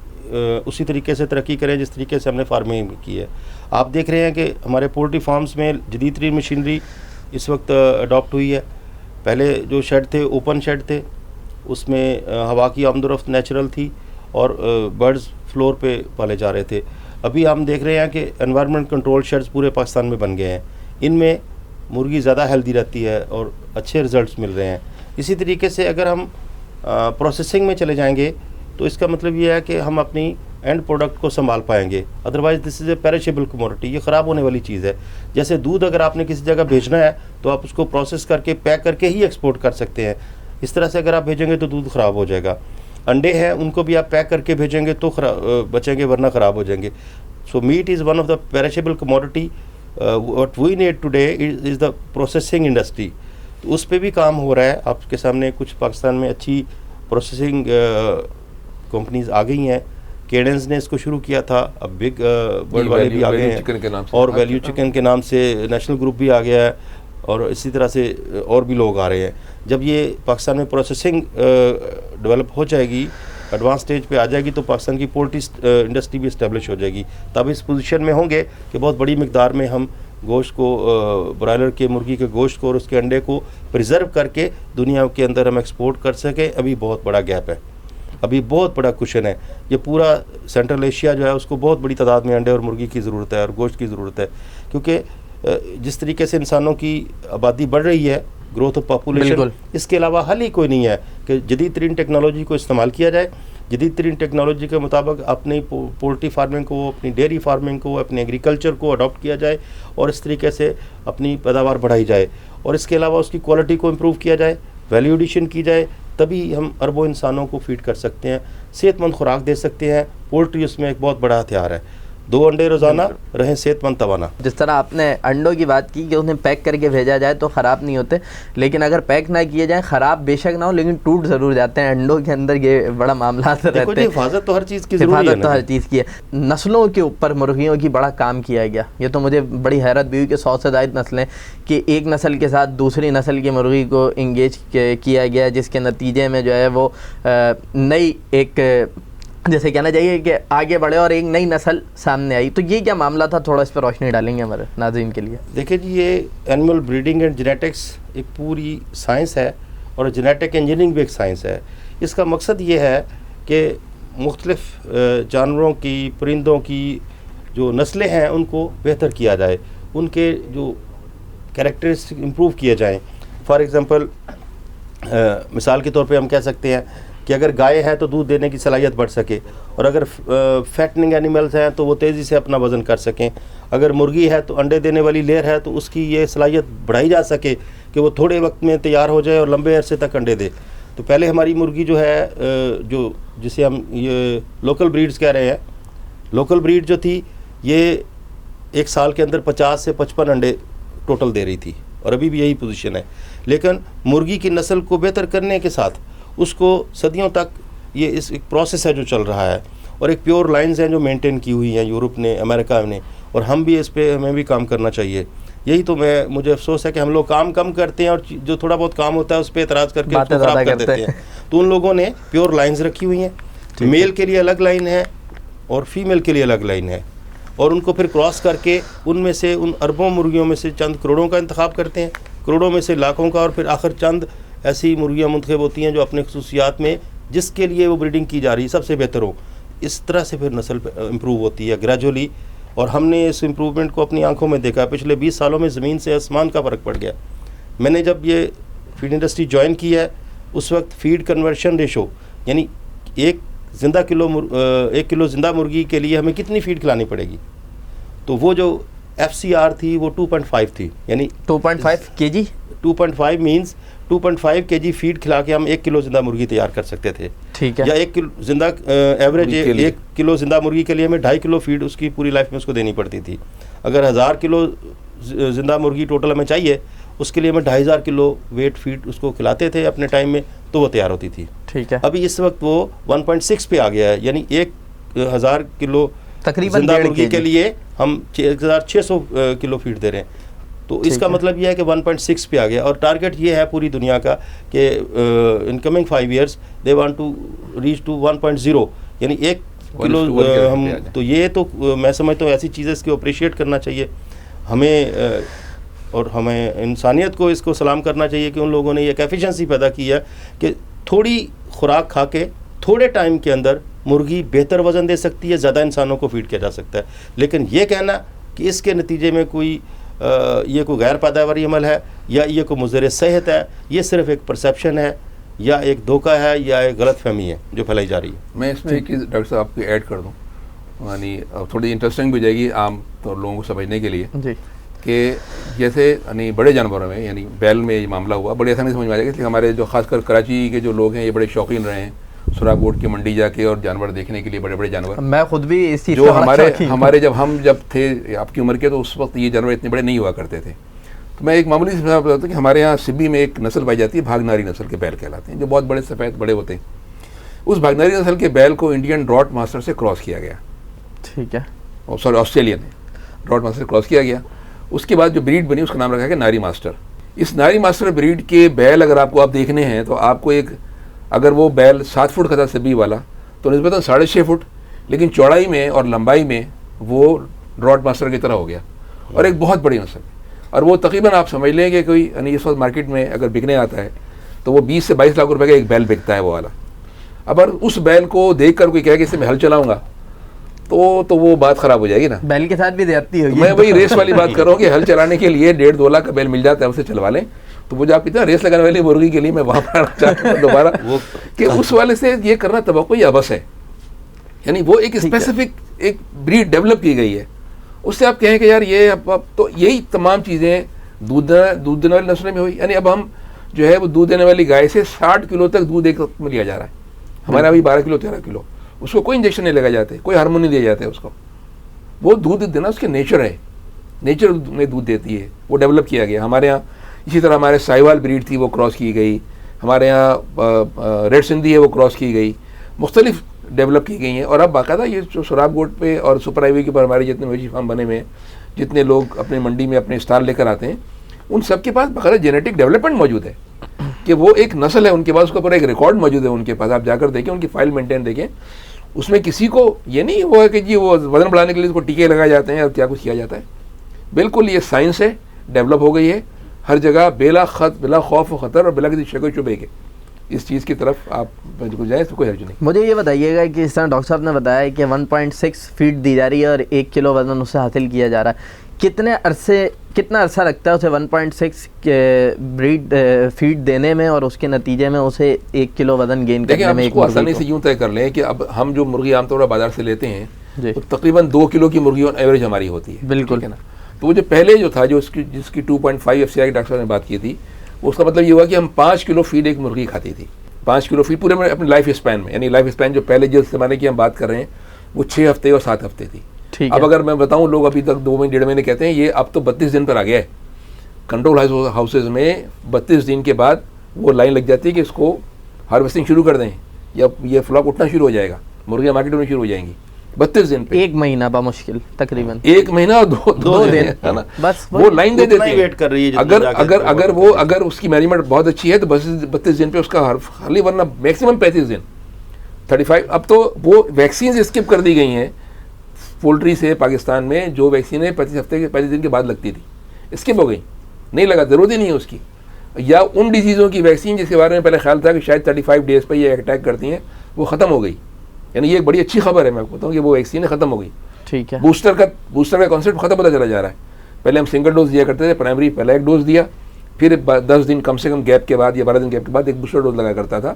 اسی طریقے سے ترقی کریں جس طریقے سے ہم نے فارمنگ کی ہے. آپ دیکھ رہے ہیں کہ ہمارے پولٹری فارمز میں جدید ترین مشینری اس وقت اڈاپٹ ہوئی ہے. پہلے جو شیڈ تھے اوپن شیڈ تھے, اس میں ہوا کی آمد و رفت نیچرل تھی اور برڈز فلور پہ پالے جا رہے تھے. ابھی ہم دیکھ رہے ہیں کہ انوائرمنٹ کنٹرول شیڈز پورے پاکستان میں بن گئے ہیں. ان میں مرغی زیادہ ہیلدی رہتی ہے اور اچھے رزلٹس مل رہے ہیں. اسی طریقے سے اگر ہم پروسیسنگ میں چلے جائیں گے تو اس کا مطلب یہ ہے کہ ہم اپنی اینڈ پروڈکٹ کو سنبھال پائیں گے. Otherwise this is a perishable commodity, یہ خراب ہونے والی چیز ہے. جیسے دودھ اگر آپ نے کسی جگہ بھیجنا ہے تو آپ اس کو پروسیس کر کے پیک کر کے ہی ایکسپورٹ کر سکتے ہیں. اس طرح سے اگر آپ بھیجیں گے تو دودھ خراب ہو جائے گا. انڈے ہیں ان کو بھی آپ پیک کر کے بھیجیں گے تو بچیں گے, ورنہ خراب ہو جائیں گے. So meat is one of the perishable commodity. What we need today is the processing industry. تو اس پہ بھی کام ہو رہا ہے. آپ کے سامنے کچھ پاکستان میں اچھی پروسیسنگ کمپنیز آ گئی ہیں. کیڈنز نے اس کو شروع کیا تھا, اب بگ ورلڈ والے بھی آ گئے ہیں, اور ویلیو چکن کے نام سے نیشنل گروپ بھی آ گیا ہے, اور اسی طرح سے اور بھی لوگ آ رہے ہیں. جب یہ پاکستان میں پروسیسنگ ڈیولپ ہو جائے گی, ایڈوانس سٹیج پہ آ جائے گی, تو پاکستان کی پولٹری انڈسٹری بھی اسٹیبلش ہو جائے گی. تب اس پوزیشن میں ہوں گے کہ بہت بڑی مقدار میں ہم گوشت کو, برائلر کے مرغی کے گوشت کو اور اس کے انڈے کو پریزرو کر کے دنیا کے اندر ہم ایکسپورٹ کر سکیں. ابھی بہت بڑا گیپ ہے, ابھی بہت بڑا کوشچن ہے. یہ پورا سینٹرل ایشیا جو ہے اس کو بہت بڑی تعداد میں انڈے اور مرغی کی ضرورت ہے اور گوشت کی ضرورت ہے, کیونکہ جس طریقے سے انسانوں کی آبادی بڑھ رہی ہے, گروتھ آف پاپولیشن, اس کے علاوہ حل ہی کوئی نہیں ہے کہ جدید ترین ٹیکنالوجی کو استعمال کیا جائے. جدید ترین ٹیکنالوجی کے مطابق اپنی پولٹری فارمنگ کو, اپنی ڈیری فارمنگ کو, اپنے ایگریکلچر کو اڈاپٹ کیا جائے اور اس طریقے سے اپنی پیداوار بڑھائی جائے, اور اس کے علاوہ اس کی کوالٹی کو امپروو کیا جائے, ویلیو ایڈیشن کی جائے. تبھی ہم اربوں انسانوں کو فیڈ کر سکتے ہیں, صحت مند خوراک دے سکتے ہیں. پولٹری اس میں ایک بہت بڑا ہتھیار ہے. 2 انڈے روزانہ رہیں صحت مند توانا. جس طرح آپ نے انڈوں کی بات کی کہ انہیں پیک کر کے بھیجا جائے تو خراب نہیں ہوتے, لیکن اگر پیک نہ کیے جائیں, خراب بے شک نہ ہو لیکن ٹوٹ ضرور جاتے ہیں. انڈوں کے اندر یہ بڑا معاملات رہتے ہیں. حفاظت تو ہر چیز کی ضروری ہے, حفاظت تو ہر چیز کی ہے. نسلوں کے اوپر مرغیوں کی بڑا کام کیا گیا. یہ تو مجھے بڑی حیرت بھی ہوئی کہ 100 سے زائد نسلیں کہ ایک نسل کے ساتھ دوسری نسل کی مرغی کو انگیج کیا گیا, جس کے نتیجے میں جو ہے وہ نئی ایک جیسے کہنا چاہیے کہ آگے بڑھے اور ایک نئی نسل سامنے آئی. تو یہ کیا معاملہ تھا, تھوڑا اس پہ روشنی ڈالیں گے ہمارے ناظرین کے لیے. دیکھیں جی, یہ اینیمل بریڈنگ اینڈ جینیٹکس ایک پوری سائنس ہے, اور جینیٹک انجینئرنگ بھی ایک سائنس ہے. اس کا مقصد یہ ہے کہ مختلف جانوروں کی, پرندوں کی جو نسلیں ہیں ان کو بہتر کیا جائے, ان کے جو کریکٹرسٹک امپروو کیے جائیں. فار ایگزامپل, مثال کے طور پہ ہم کہہ سکتے ہیں کہ اگر گائے ہے تو دودھ دینے کی صلاحیت بڑھ سکے, اور اگر فیٹننگ اینیملز ہیں تو وہ تیزی سے اپنا وزن کر سکیں. اگر مرغی ہے تو انڈے دینے والی لیئر ہے تو اس کی یہ صلاحیت بڑھائی جا سکے کہ وہ تھوڑے وقت میں تیار ہو جائے اور لمبے عرصے تک انڈے دے. تو پہلے ہماری مرغی جو ہے, جو جسے ہم یہ لوکل بریڈز کہہ رہے ہیں, لوکل بریڈ جو تھی یہ ایک سال کے اندر 50 سے 55 انڈے ٹوٹل دے رہی تھی, اور ابھی بھی یہی پوزیشن ہے. لیکن مرغی کی نسل کو بہتر کرنے کے ساتھ اس کو صدیوں تک یہ اس ایک پروسیس ہے جو چل رہا ہے, اور ایک پیور لائنز ہیں جو مینٹین کی ہوئی ہیں یورپ نے, امریکہ نے, اور ہم بھی اس پہ ہمیں بھی کام کرنا چاہیے. یہی تو مجھے افسوس ہے کہ ہم لوگ کام کم کرتے ہیں اور جو تھوڑا بہت کام ہوتا ہے اس پہ اعتراض کر کے اس کو خراب کر دیتے ہیں. تو ان لوگوں نے پیور لائنز رکھی ہوئی ہیں, میل کے لیے الگ لائن ہے اور فیمیل کے لیے الگ لائن ہے, اور ان کو پھر کراس کر کے ان میں سے ان اربوں مرغیوں میں سے چند کروڑوں کا انتخاب کرتے ہیں, کروڑوں میں سے لاکھوں کا, اور پھر آخر چند ایسی مرغیاں منتخب ہوتی ہیں جو اپنے خصوصیات میں جس کے لیے وہ بریڈنگ کی جا رہی ہے سب سے بہتر ہو. اس طرح سے پھر نسل امپروو ہوتی ہے گریجولی, اور ہم نے اس امپروومنٹ کو اپنی آنکھوں میں دیکھا. پچھلے 20 سالوں میں زمین سے آسمان کا فرق پڑ گیا. میں نے جب یہ فیڈ انڈسٹری جوائن کی ہے اس وقت فیڈ کنورشن ریشو, یعنی ایک کلو زندہ مرغی کے لیے ہمیں کتنی فیڈ کھلانی پڑے گی, تو وہ جو FCR تھی وہ 2.5 تھی, یعنی 2.5 kg. 2.5 مینس 2.5 kg فیڈ کھلا کے ہم 1 کلو زندہ مرغی تیار کر سکتے تھے. ٹھیک ہے. یا 1 کلو زندہ ایوریج 1 کلو زندہ مرغی کے لیے ہمیں 2.5 کلو فیڈ اس کی پوری لائف میں اس کو دینی پڑتی تھی. اگر 1000 کلو زندہ مرغی ٹوٹل ہمیں چاہیے, اس کے لیے ہمیں 2500 کلو ویٹ فیڈ اس کو کھلاتے تھے اپنے ٹائم میں, تو وہ تیار ہوتی تھی. ٹھیک ہے. ابھی اس وقت وہ 1.6 پہ آ گیا ہے, یعنی 1000 کلو تقریباً زندہ مرغی کے لیے ہم 1600 کلو فیڈ دے رہے ہیں. تو اس کا مطلب یہ ہے کہ 1.6 پہ آ گیا, اور ٹارگٹ یہ ہے پوری دنیا کا کہ in coming 5 years they want to reach to 1.0, یعنی 1 کلو ہم. تو یہ تو میں سمجھتا ہوں ایسی چیزیں اس کو اپریشیٹ کرنا چاہیے ہمیں, اور ہمیں انسانیت کو اس کو سلام کرنا چاہیے کہ ان لوگوں نے ایک ایفیشنسی پیدا کی ہے کہ تھوڑی خوراک کھا کے تھوڑے ٹائم کے اندر مرغی بہتر وزن دے سکتی ہے, زیادہ انسانوں کو فیڈ کیا جا سکتا ہے. لیکن یہ کہنا کہ اس کے نتیجے میں کوئی یہ کوئی غیر پیداواری عمل ہے یا یہ کوئی مضر صحت ہے، یہ صرف ایک پرسیپشن ہے یا ایک دھوکہ ہے یا ایک غلط فہمی ہے جو پھیلائی جا رہی ہے؟ میں اس میں ایک چیز ڈاکٹر صاحب آپ کو ایڈ کر دوں، یعنی تھوڑی انٹرسٹنگ بھی ہو جائے گی عام طور لوگوں کو سمجھنے کے لیے، جی کہ جیسے یعنی بڑے جانوروں میں یعنی بیل میں یہ معاملہ ہوا بڑی آسانی سے سمجھ میں آ جائے گا، اس لیے ہمارے جو خاص کر کراچی کے جو لوگ ہیں یہ بڑے شوقین رہے ہیں سراب گوٹ کی منڈی جا کے اور جانور دیکھنے کے لیے، بڑے بڑے جانور. میں خود بھی اس چیز جو ہمارے جب تھے آپ کی عمر کے تو اس وقت یہ جانور اتنے بڑے نہیں ہوا کرتے تھے. تو میں ایک معمولی سی مثال بتاتا ہوں کہ ہمارے یہاں سبی میں ایک نسل پائی جاتی ہے بھاگناری نسل کے بیل کہلاتے ہیں، جو بہت بڑے سفید بڑے ہوتے ہیں. اس بھاگناری نسل کے بیل کو انڈین ڈراٹ ماسٹر سے کراس کیا گیا. ٹھیک ہے. سوری آسٹریلین ڈراٹ ماسٹر سے کراس کیا گیا. اس کے بعد جو بریڈ بنی اس کا نام رکھا گیا ناری ماسٹر. اس ناری ماسٹر بریڈ کے بیل اگر آپ دیکھنے ہیں تو آپ کو ایک اگر وہ بیل 7 فٹ کا تھا سبی والا تو نسبتاً 6.5 فٹ، لیکن چوڑائی میں اور لمبائی میں وہ ڈراٹ ماسٹر کی طرح ہو گیا اور ایک بہت بڑی نسل. اور وہ تقریباً آپ سمجھ لیں کہ کوئی یعنی اس وقت مارکیٹ میں اگر بکنے آتا ہے تو وہ 20 سے 22 لاکھ روپے کا ایک بیل بکتا ہے وہ والا. اب اگر اس بیل کو دیکھ کر کوئی کہے کہ اس سے میں ہل چلاؤں گا تو وہ بات خراب ہو جائے گی نا. بیل کے ساتھ بھی زیادتی ہوگی. میں وہی ریس والی بات کر رہا ہوں کہ ہل چلانے کے لیے 1.5-2 لاکھ کا بیل مل جاتا ہے، اسے چلوا لیں. تو وہ جو آپ کتنا ریس لگانے والی مرغی کے لیے میں وہاں پر آنا چاہتا ہوں دوبارہ کہ اس والے سے یہ کرنا توقع یا بس ہے. یعنی وہ ایک اسپیسیفک ایک بریڈ ڈیولپ کی گئی ہے، اس سے آپ کہیں کہ یار یہ اب تو یہی تمام چیزیں دودھ دینے والی نسلیں میں ہوئی. یعنی اب ہم جو ہے وہ دودھ دینے والی گائے سے 60 کلو تک دودھ ایک وقت میں لیا جا رہا ہے. ہمارا ابھی 12 کلو 13 کلو، اس کو کوئی انجیکشن نہیں لگا جاتے، کوئی ہارمون نہیں دیا جاتا ہے اس کو. وہ دودھ دینا اس کے نیچر ہے، نیچر میں دودھ دیتی ہے، وہ ڈیولپ کیا گیا. ہمارے یہاں اسی طرح ہمارے سائیوال بریڈ تھی وہ کراس کی گئی، ہمارے یہاں ریڈ سندھی ہے وہ کراس کی گئی، مختلف ڈیولپ کی گئی ہیں. اور اب باقاعدہ یہ جو سراب گوٹ پہ اور سپر ہائی وے کے اوپر ہمارے جتنے مویشی فارم بنے ہوئے ہیں، جتنے لوگ اپنے منڈی میں اپنے اسٹال لے کر آتے ہیں، ان سب کے پاس باقاعدہ جینیٹک ڈیولپمنٹ موجود ہے کہ وہ ایک نسل ہے ان کے پاس، اس کے اوپر ایک ریکارڈ موجود ہے ان کے پاس. آپ جا کر دیکھیں ان کی فائل مینٹین دیکھیں، اس میں کسی کو یہ نہیں ہوا ہے کہ جی وہ وزن بڑھانے کے لیے اس کو ٹیکے لگائے جاتے ہیں اور کیا کچھ کیا جاتا ہے. بالکل یہ سائنس ہے، ڈیولپ ہو گئی ہے ہر جگہ بلا خوف و خطر اور بلا کسی شک و شبے کے. اس چیز کی طرف آپ بالکل جائیں، اس میں کوئی حرج نہیں. مجھے یہ بتائیے گا کہ اس طرح ڈاکٹر صاحب نے بتایا کہ 1.6 فیٹ دی جا رہی ہے اور 1 کلو وزن اسے حاصل کیا جا رہا ہے. کتنا عرصہ لگتا ہے اسے 1.6 بریڈ فیڈ دینے میں اور اس کے نتیجے میں اسے 1 کلو وزن گین کرنے میں؟ اس کو آسانی سے یوں طے کر لیں کہ اب ہم جو مرغی عام طور پر بازار سے لیتے ہیں تو تقریباً 2 کلو کی مرغی آن ایوریج ہماری ہوتی ہے. بالکل. تو وہ جو پہلے جو تھا جس کی 2.5 FCI ڈاکٹر صاحب نے بات کی تھی، اس کا مطلب یہ ہوا کہ ہم 5 کلو فیڈ ایک مرغی کھاتی تھی. 5 کلو فیڈ پورے اپنے لائف اسپین میں، یعنی لائف اسپین جو پہلے جس زمانے کی ہم بات کر رہے ہیں وہ 6 ہفتے اور 7 ہفتے تھی. اب اگر میں بتاؤں لوگ ابھی تک 2 مہینے 1.5 مہینے کہتے ہیں، یہ اب تو 32 دن پر آ گیا ہے. کنٹرول ہاؤسز میں 32 دن کے بعد وہ لائن لگ جاتی ہے کہ اس کو ہارویسٹنگ شروع کر دیں یا یہ فلاک اٹھنا شروع ہو جائے گا، مرغیاں مارکیٹ میں شروع ہو جائیں گی 32 دن پہ. 1 مہینہ بمشکل تقریباً 1 مہینہ اور 2 دن بس وہ لائن دے دیتے ہیں. اگر اس کی مینجمنٹ بہت اچھی ہے تو 32 دن پہ اس کا خالی، ورنہ میکسیمم 35 دن 35. اب تو وہ ویکسینز اسکپ کر دی گئی ہیں پولٹری سے پاکستان میں، جو ویکسینیں 35 دن کے بعد لگتی تھی اسکپ ہو گئی، نہیں لگا، ضرورت ہی نہیں ہے اس کی. یا ان ڈیزیزوں کی ویکسین جس کے بارے میں پہلے خیال تھا کہ شاید 35 ڈیز پہ یہ اٹیک کرتی ہیں، وہ ختم ہو گئی. یعنی یہ ایک بڑی اچھی خبر ہے، میں آپ کو بتاؤں کہ وہ ویکسینیں ختم ہو گئی. ٹھیک ہے. بوسٹر کا کانسیپٹ ختم ہوتا چلا جا رہا ہے. پہلے ہم سنگل ڈوز دیا کرتے تھے، پرائمری پہلا ایک ڈوز دیا، پھر 10 دن کم سے کم گیپ کے بعد یا 12 دن گیپ کے بعد ایک بوسٹر ڈوز لگا کرتا تھا.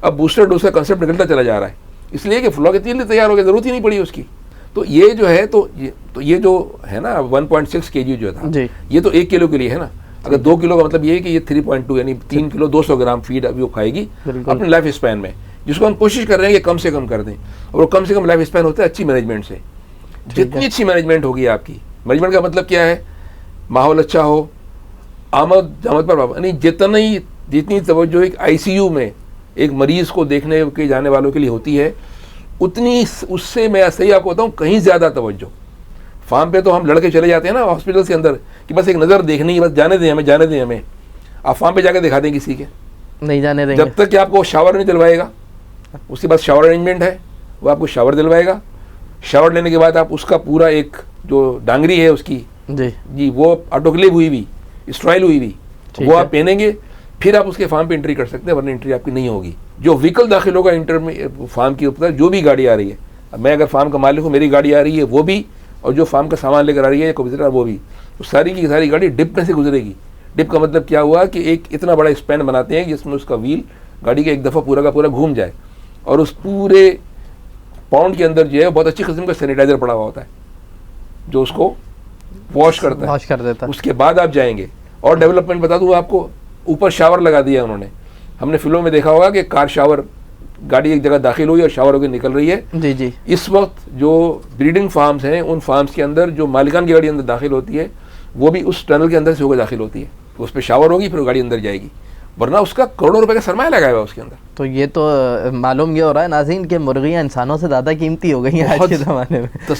اب بوسٹر ڈوز کا کانسیپٹ نکلتا چلا جا رہا ہے، اس لیے کہ فلاک اتنی تیار ہو گیا، ضرورت ہی نہیں پڑی اس کی. تو یہ جو ہے تو یہ جو ہے نا 1.6 kg جو تھا، یہ تو 1 کلو کے لیے ہے نا. اگر 2 کلو کا مطلب یہ ہے کہ یہ 3.2 یعنی 3 کلو 200 گرام فیڈ ابھی وہ کھائے گی اپنے لائف اسپین میں، جس کو ہم کوشش کر رہے ہیں کہ کم سے کم کر دیں. اور وہ کم سے کم لائف اسپین ہوتا ہے اچھی مینجمنٹ سے. جتنی اچھی مینجمنٹ ہوگی آپ کی، مینجمنٹ کا مطلب کیا ہے، ماحول اچھا ہو، آمد جامد پر یعنی جتنی توجہ ایک ICU میں ایک مریض کو دیکھنے کے جانے والوں کے لیے ہوتی ہے، اتنی اس سے میں صحیح آپ کو بتاؤں کہیں زیادہ توجہ. فارم پہ تو ہم لڑکے چلے جاتے ہیں نا ہاسپٹل کے اندر کہ بس ایک نظر دیکھنی ہے، بس جانے دیں ہمیں. آپ فارم پہ جا کے دکھا دیں کسی کے، نہیں جانے دیں جب تک کہ آپ کو شاور نہیں دلوائے گا. اس کے بعد شاور ارینجمنٹ ہے، وہ آپ کو شاور دلوائے گا. شاور لینے کے بعد آپ اس کا پورا ایک جو ڈانگری ہے اس کی جی وہ آٹوکلیو ہوئی ہوئی، اسٹرائل ہوئی ہوئی، وہ آپ پہنیں گے، پھر آپ اس کے فارم پہ انٹری کر سکتے ہیں، ورنہ انٹری آپ کی نہیں ہوگی. جو وہیکل داخل ہوگا انٹر میں فارم کے اوپر، جو بھی گاڑی آ رہی ہے، میں اگر فارم کا مالک ہوں میری گاڑی آ رہی ہے وہ بھی، اور جو فارم کا سامان لے کر آ رہی ہے کوبیزرا وہ بھی، تو ساری کی ساری گاڑی ڈپ میں سے گزرے گی. ڈپ کا مطلب کیا ہوا کہ ایک اتنا بڑا اسپین بناتے ہیں جس میں اس کا ویل گاڑی کا ایک دفعہ پورا کا پورا گھوم جائے، اور اس پورے پاؤنڈ کے اندر جو ہے بہت اچھی قسم کا سینیٹائزر پڑا ہوا ہوتا ہے جو اس کو واش کرتا ہے، واش کر دیتا ہے. اس کے بعد آپ جائیں گے. اور ڈیولپمنٹ بتا دوں آپ کو، اوپر شاور لگا دیا انہوں نے. ہم نے فلموں میں دیکھا ہوگا کہ کار شاور، گاڑی ایک جگہ داخل ہوئی اور شاور ہو کے نکل رہی ہے. جی جی. اس وقت جو بریڈنگ فارمز ہیں ان فارمز کے اندر جو مالکان کی گاڑی اندر داخل ہوتی ہے وہ بھی اس ٹنل کے اندر سے ہو کے داخل ہوتی ہے. اس پہ شاور ہوگی پھر وہ گاڑی اندر جائے گی، ورنہ اس کا کروڑوں روپے کا سرمایہ لگایا ہوا اس کے اندر. تو یہ تو معلوم یہ ہو رہا ہے ناظرین کہ مرغیاں انسانوں سے زیادہ قیمتی ہو گئی ہیں آج کے زمانے میں.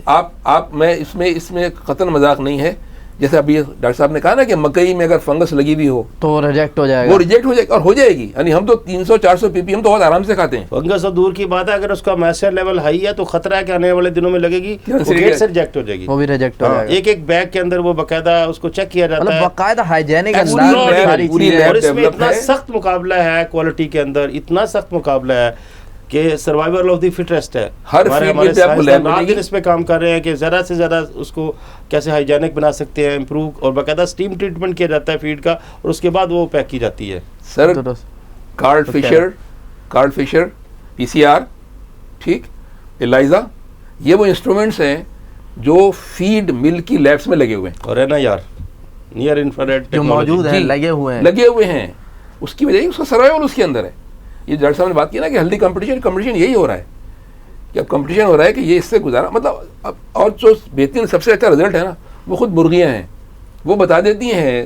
آپ میں اس میں قطعاً مذاق نہیں ہے. جیسے ابھی ڈاکٹر صاحب نے کہا نا کہ مکئی میں اگر فنگس لگی ہوئی ہو تو ریجیکٹ ہو جائے گا، وہ ریجیکٹ ہو جائے گی اور ہو جائے گی. یعنی ہم تو 300-400 پی پی ہم تو بہت آرام سے کھاتے ہیں. فنگس تو دور کی بات ہے، اگر اس کا مائسچر لیول ہائی ہے تو خطرہ ہے کہ آنے والے دنوں میں لگے گی وہ گیٹ سے ریجیکٹ ہو جائے گی، وہ بھی ریجیکٹ ہو جائے گا. ایک ایک بیگ کے اندر وہ باقاعدہ اس کو چیک کیا جاتا ہے، باقاعدہ ہائیجینک اور اس میں اتنا سخت مقابلہ ہے کوالٹی کے اندر، اتنا سخت مقابلہ ہے کہ سروائیول آف دی فٹریسٹ ہے. ہر فیلڈ میں آپ کو لیب رات دن اس پہ کام کر رہے ہیں کہ زیادہ سے زیادہ اس کو کیسے ہائیجینک بنا سکتے ہیں، امپروو، اور باقاعدہ اسٹیم ٹریٹمنٹ کیا جاتا ہے فیڈ کا اور اس کے بعد وہ پیک کی جاتی ہے. سر کارل فشر PCR، ٹھیک، ایلائزا، یہ وہ انسٹرومنٹس ہیں جو فیڈ مل کی لیبس میں لگے ہوئے ہیں اور ہے نا یار نیئر انفرارڈ جو موجود ہیں لگے ہوئے ہیں. اس کی وجہ اس کا سروائیول اس کے اندر ہے. یہ ڈاکٹر صاحب نے بات کی نا کہ ہیلدی کمپٹیشن یہی ہو رہا ہے کہ اب کمپٹیشن ہو رہا ہے کہ یہ اس سے گزارا مطلب اب. اور جو بہترین سب سے اچھا رزلٹ ہے نا وہ خود مرغیاں ہیں. وہ بتا دیتی ہیں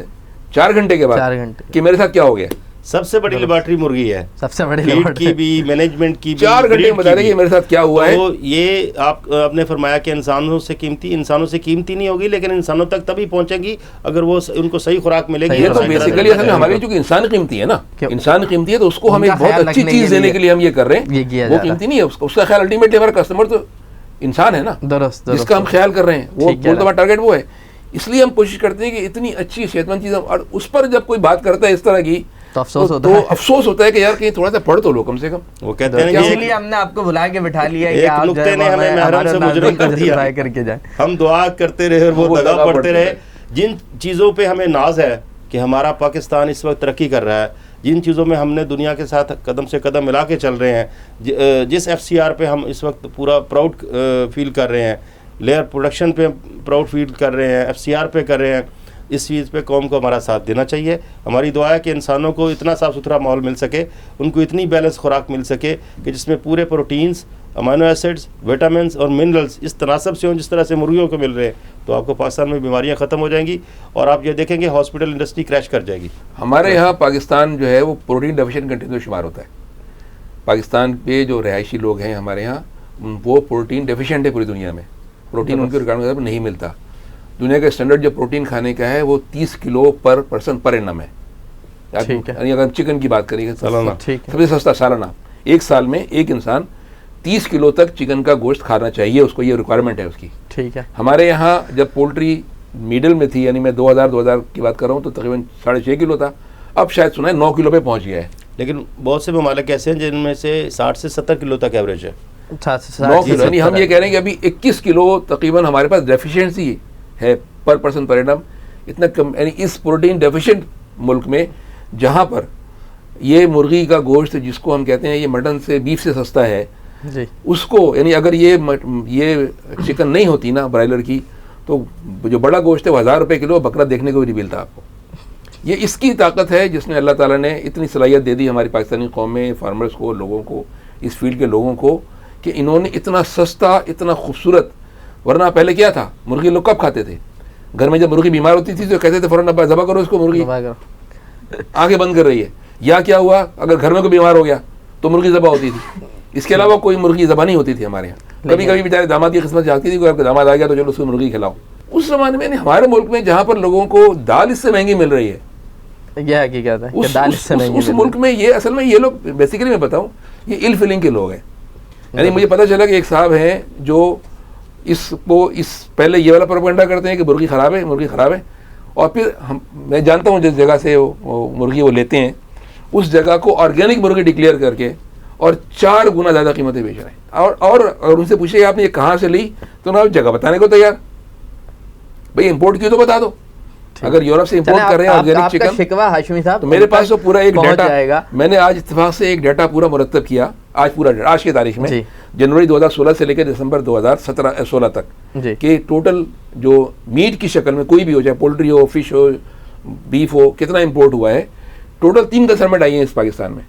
4 گھنٹے کے بعد کہ میرے ساتھ کیا ہو گیا. سب سے بڑی لیبارٹری مرغی ہے، سب سے بڑی فیڈ کی بھی، مینجمنٹ کی بھی، 4 گھنٹے میں بتا رہے کہ میرے ساتھ کیا ہوا ہے. تو یہ آپ نے فرمایا کہ انسانوں سے قیمتی نہیں ہوگی، لیکن انسانوں تک تبھی پہنچیں گی اگر وہ ان کو صحیح خوراک ملے گی. یہ تو بیسیکلی اصل میں ہماری چونکہ انسان قیمتی ہے نا، انسان قیمتی ہے تو اس کو ہمیں بہت اچھی چیز دینے کے لیے ہم یہ کر رہے ہیں. وہ قیمتی نہیں ہے، اس کا خیال الٹیمیٹلی ہمارا کسٹمر تو انسان ہے نا، جس کا ہم خیال کر رہے ہیں، وہ ہمارا ٹارگیٹ وہ ہے. اس لیے ہم کوشش کرتے ہیں کہ اتنی اچھی صحت مند چیز، اور اس پر جب کوئی بات کرتا ہے اس طرح کی تو افسوس ہوتا ہے کہ یار کہیں تھوڑا سا پڑھ تو لو کم سے کم. وہ کہتے ہیں اسی لیے ہم نے آپ کو بلا کے بٹھا لیا ہے کہ ایک نقطے نے ہمیں محرم سے مجرم کر دیا. کر کے جائیں ہم دعا کرتے رہے اور وہ دگا پڑھتے رہے. جن چیزوں پہ ہمیں ناز ہے کہ ہمارا پاکستان اس وقت ترقی کر رہا ہے، جن چیزوں میں ہم نے دنیا کے ساتھ قدم سے قدم ملا کے چل رہے ہیں، جس FCR پہ ہم اس وقت پورا پراؤڈ فیل کر رہے ہیں، لیئر پروڈکشن پہ پراؤڈ فیل کر رہے ہیں، FCR پہ کر رہے ہیں، اس چیز پہ قوم کو ہمارا ساتھ دینا چاہیے. ہماری دعا ہے کہ انسانوں کو اتنا صاف ستھرا ماحول مل سکے، ان کو اتنی بیلنس خوراک مل سکے کہ جس میں پورے پروٹینز، امینو ایسڈز، وٹامنس اور منرلز اس تناسب سے ہوں جس طرح سے مرغیوں کو مل رہے ہیں. تو آپ کو پاکستان میں بیماریاں ختم ہو جائیں گی اور آپ یہ دیکھیں گے ہاسپٹل انڈسٹری کریش کر جائے گی. ہمارے یہاں پاکستان جو ہے وہ پروٹین ڈیفیشینٹ کنٹری میں شمار ہوتا ہے. پاکستان پہ جو رہائشی لوگ ہیں ہمارے یہاں وہ پروٹین ڈیفیشینٹ ہے. پوری دنیا میں پروٹین ان کے ریکوائرمنٹ نہیں ملتا. دنیا کا اسٹینڈرڈ جو پروٹین کھانے کا ہے وہ 30 کلو پر پرسن پر اینم ہے. یعنی اگر چکن کی بات کریں گے سب سے سستا سالانہ، ایک سال میں ایک انسان 30 کلو تک چکن کا گوشت کھانا چاہیے، اس کو یہ ریکوائرمنٹ ہے اس کی. ٹھیک ہے. ہمارے یہاں جب پولٹری میڈل میں تھی، یعنی میں 2000 کی بات کر رہا ہوں، تو تقریباً 6.5 کلو تھا. اب شاید سنا ہے 9 کلو پہ پہنچ گیا ہے. لیکن بہت سے ممالک ایسے ہیں جن میں سے 60 سے 70 کلو تک ایوریج ہے. 9 کلو یعنی ہم یہ کہہ رہے ہیں کہ ابھی 21 کلو تقریباً ہمارے پاس ڈیفیشینسی ہے پر پرسن پر اینم. اتنا کم، یعنی اس پروٹین ڈیفیشینٹ ملک میں جہاں پر یہ مرغی کا گوشت جس کو ہم کہتے ہیں یہ مٹن سے بیف سے سستا ہے، اس کو یعنی اگر یہ چکن نہیں ہوتی نا برائلر کی، تو جو بڑا گوشت ہے وہ 1000 روپے کلو بکرا دیکھنے کو بھی نہیں ملتا آپ کو. یہ اس کی طاقت ہے جس نے اللہ تعالیٰ نے اتنی صلاحیت دے دی ہماری پاکستانی قوم میں، فارمرز کو، لوگوں کو، اس فیلڈ کے لوگوں کو، کہ انہوں نے اتنا سستا، اتنا خوبصورت. ورنہ پہلے کیا تھا، مرغی لوگ کب کھاتے تھے؟ گھر میں جب مرغی بیمار ہوتی تھی تو کہتے تھے فوراً ابا ذبح کرو اس کو، مرغی آنکھیں بند کر رہی ہے. یا کیا ہوا، اگر گھر میں کوئی بیمار ہو گیا تو مرغی ذبح ہوتی تھی. اس کے علاوہ کوئی مرغی ذبح نہیں ہوتی تھی ہمارے یہاں. کبھی کبھی بیچارے داماد کی قسمت جاتی تھی، کوئی آپ کا داماد آ گیا تو چلو اس کو مرغی کھلاؤ. اس زمانے میں ہمارے ملک میں جہاں پر لوگوں کو دال اس سے مہنگی مل رہی ہے، یہ حقیقت ہے کہ دال اس سے مہنگی اس ملک میں یہ اصل میں یہ لوگ بیسیکلی میں بتاؤں یہ ال فیلنگ کے لوگ ہیں. یعنی مجھے پتہ چلا کہ ایک صاحب ہیں جو اس پہلے یہ والا پروپیگنڈا کرتے ہیں کہ مرغی خراب ہے، مرغی خراب ہے، اور پھر میں جانتا ہوں جس جگہ سے وہ مرغی وہ لیتے ہیں اس جگہ کو آرگینک مرغی ڈکلیئر کر کے اور 4 گنا زیادہ قیمتیں بیچ رہے ہیں. اور ان سے پوچھے آپ نے یہ کہاں سے لی تو نا جگہ بتانے کو تیار. بھئی امپورٹ کیوں تو بتا دو. اگر یورپ سے امپورٹ کر رہے ہیں آرگینک چکن شکوہ ہاشمی صاحب تو میرے پاس تو پورا ایک ڈیٹا, میں نے آج اتفاق سے ایک ڈیٹا پورا مرتب کیا آج کی تاریخ میں, جنوری 2016 سے لے کے دسمبر 2016 تک, کہ ٹوٹل جو میٹ کی شکل میں کوئی بھی ہو, چاہے پولٹری ہو, فش ہو, بیف ہو, کتنا امپورٹ ہوا ہے. ٹوٹل 3 کنسائنمنٹ آئی ہیں اس پاکستان میں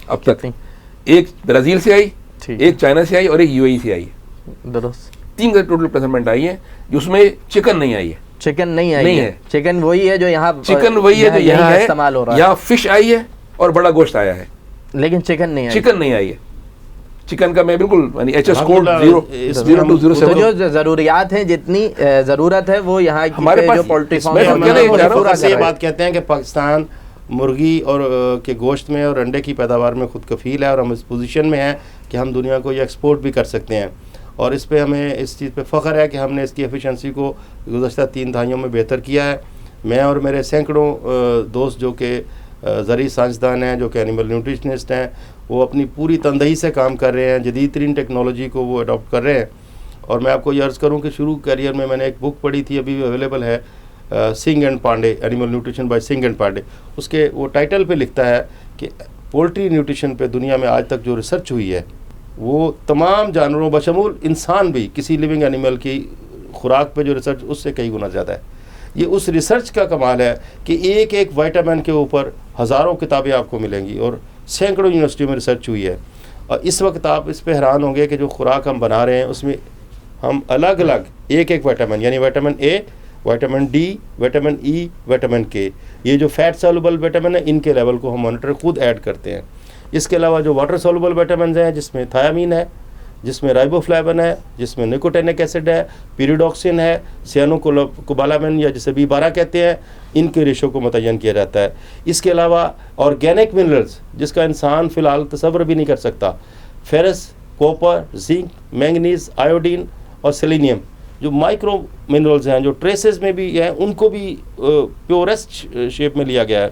اب تک. ایک برازیل سے آئی, ایک چائنا سے آئی اور ایک UAE سے آئی ہے. درست 3 ٹوٹل کنسائنمنٹ آئی ہیں جس میں چکن نہیں آئی ہے. چکن نہیں آئی ہے. چکن وہی ہے جو یہاں ہے استعمال ہو رہا ہے. یہاں فش آئی ہے اور بڑا گوشت آیا ہے, لیکن چکن نہیں آئی ہے. چکن کا میں بالکل HS کوڈ 0.0207. جو ضروریات ہیں, جتنی ضرورت ہے وہ یہاں ہمارے پاس پولٹری فارم یہ بات کہتے ہیں کہ پاکستان مرغی اور کے گوشت میں اور انڈے کی پیداوار میں خود کفیل ہے, اور ہم اس پوزیشن میں ہیں کہ ہم دنیا کو یہ ایکسپورٹ بھی کر سکتے ہیں. اور اس پہ ہمیں اس چیز پہ فخر ہے کہ ہم نے اس کی ایفیشنسی کو گزشتہ 3 دہائیوں میں بہتر کیا ہے. میں اور میرے سینکڑوں دوست جو کہ زرعی سائنسدان ہیں, جو کہ اینیمل نیوٹریشنسٹ ہیں, وہ اپنی پوری تندہی سے کام کر رہے ہیں, جدید ترین ٹیکنالوجی کو وہ اڈاپٹ کر رہے ہیں. اور میں آپ کو یہ عرض کروں کہ شروع کیریئر میں نے ایک بک پڑھی تھی, ابھی بھی اویلیبل ہے, Singh and Pandey, animal nutrition by Singh and Pandey. اس کے وہ ٹائٹل پہ لکھتا ہے کہ پولٹری نیوٹریشن پہ دنیا میں آج تک جو ریسرچ ہوئی ہے وہ تمام جانوروں بشمول انسان بھی, کسی لیونگ اینیمل کی خوراک پہ جو ریسرچ اس سے کئی گنا زیادہ ہے. یہ اس ریسرچ کا کمال ہے کہ ایک ایک وائٹامن کے اوپر ہزاروں کتابیں آپ کو ملیں گی, اور سینکڑوں یونیورسٹیوں میں ریسرچ ہوئی ہے. اور اس وقت آپ اس پہ حیران ہوں گے کہ جو خوراک ہم بنا رہے ہیں اس میں ہم الگ الگ ایک وائٹامن, یعنی vitamin A, vitamin D, vitamin E, vitamin K, یہ جو فیٹ سالوبل وائٹامن ہے ان کے لیول کو ہم مانیٹر خود ایڈ کرتے ہیں. اس کے علاوہ جو واٹر سالوبل وائٹامنز ہیں, جس میں تھیامین ہے, جس میں رائبوفلیون ہے, جس میں نیکوٹینک ایسڈ ہے, پیریڈوکسن ہے, سیانو کوبالامین یا جسے B12 کہتے ہیں, ان کے ریشو کو متعین کیا جاتا ہے. اس کے علاوہ آرگینک منرلز جس کا انسان فی الحال تصور بھی نہیں کر سکتا, فیرس, کوپر, زنک, مینگنیز, آیوڈین اور سیلینیم, جو مائکرو منرلز ہیں جو ٹریسز میں بھی ہیں, ان کو بھی پیورسٹ شیپ میں لیا گیا ہے.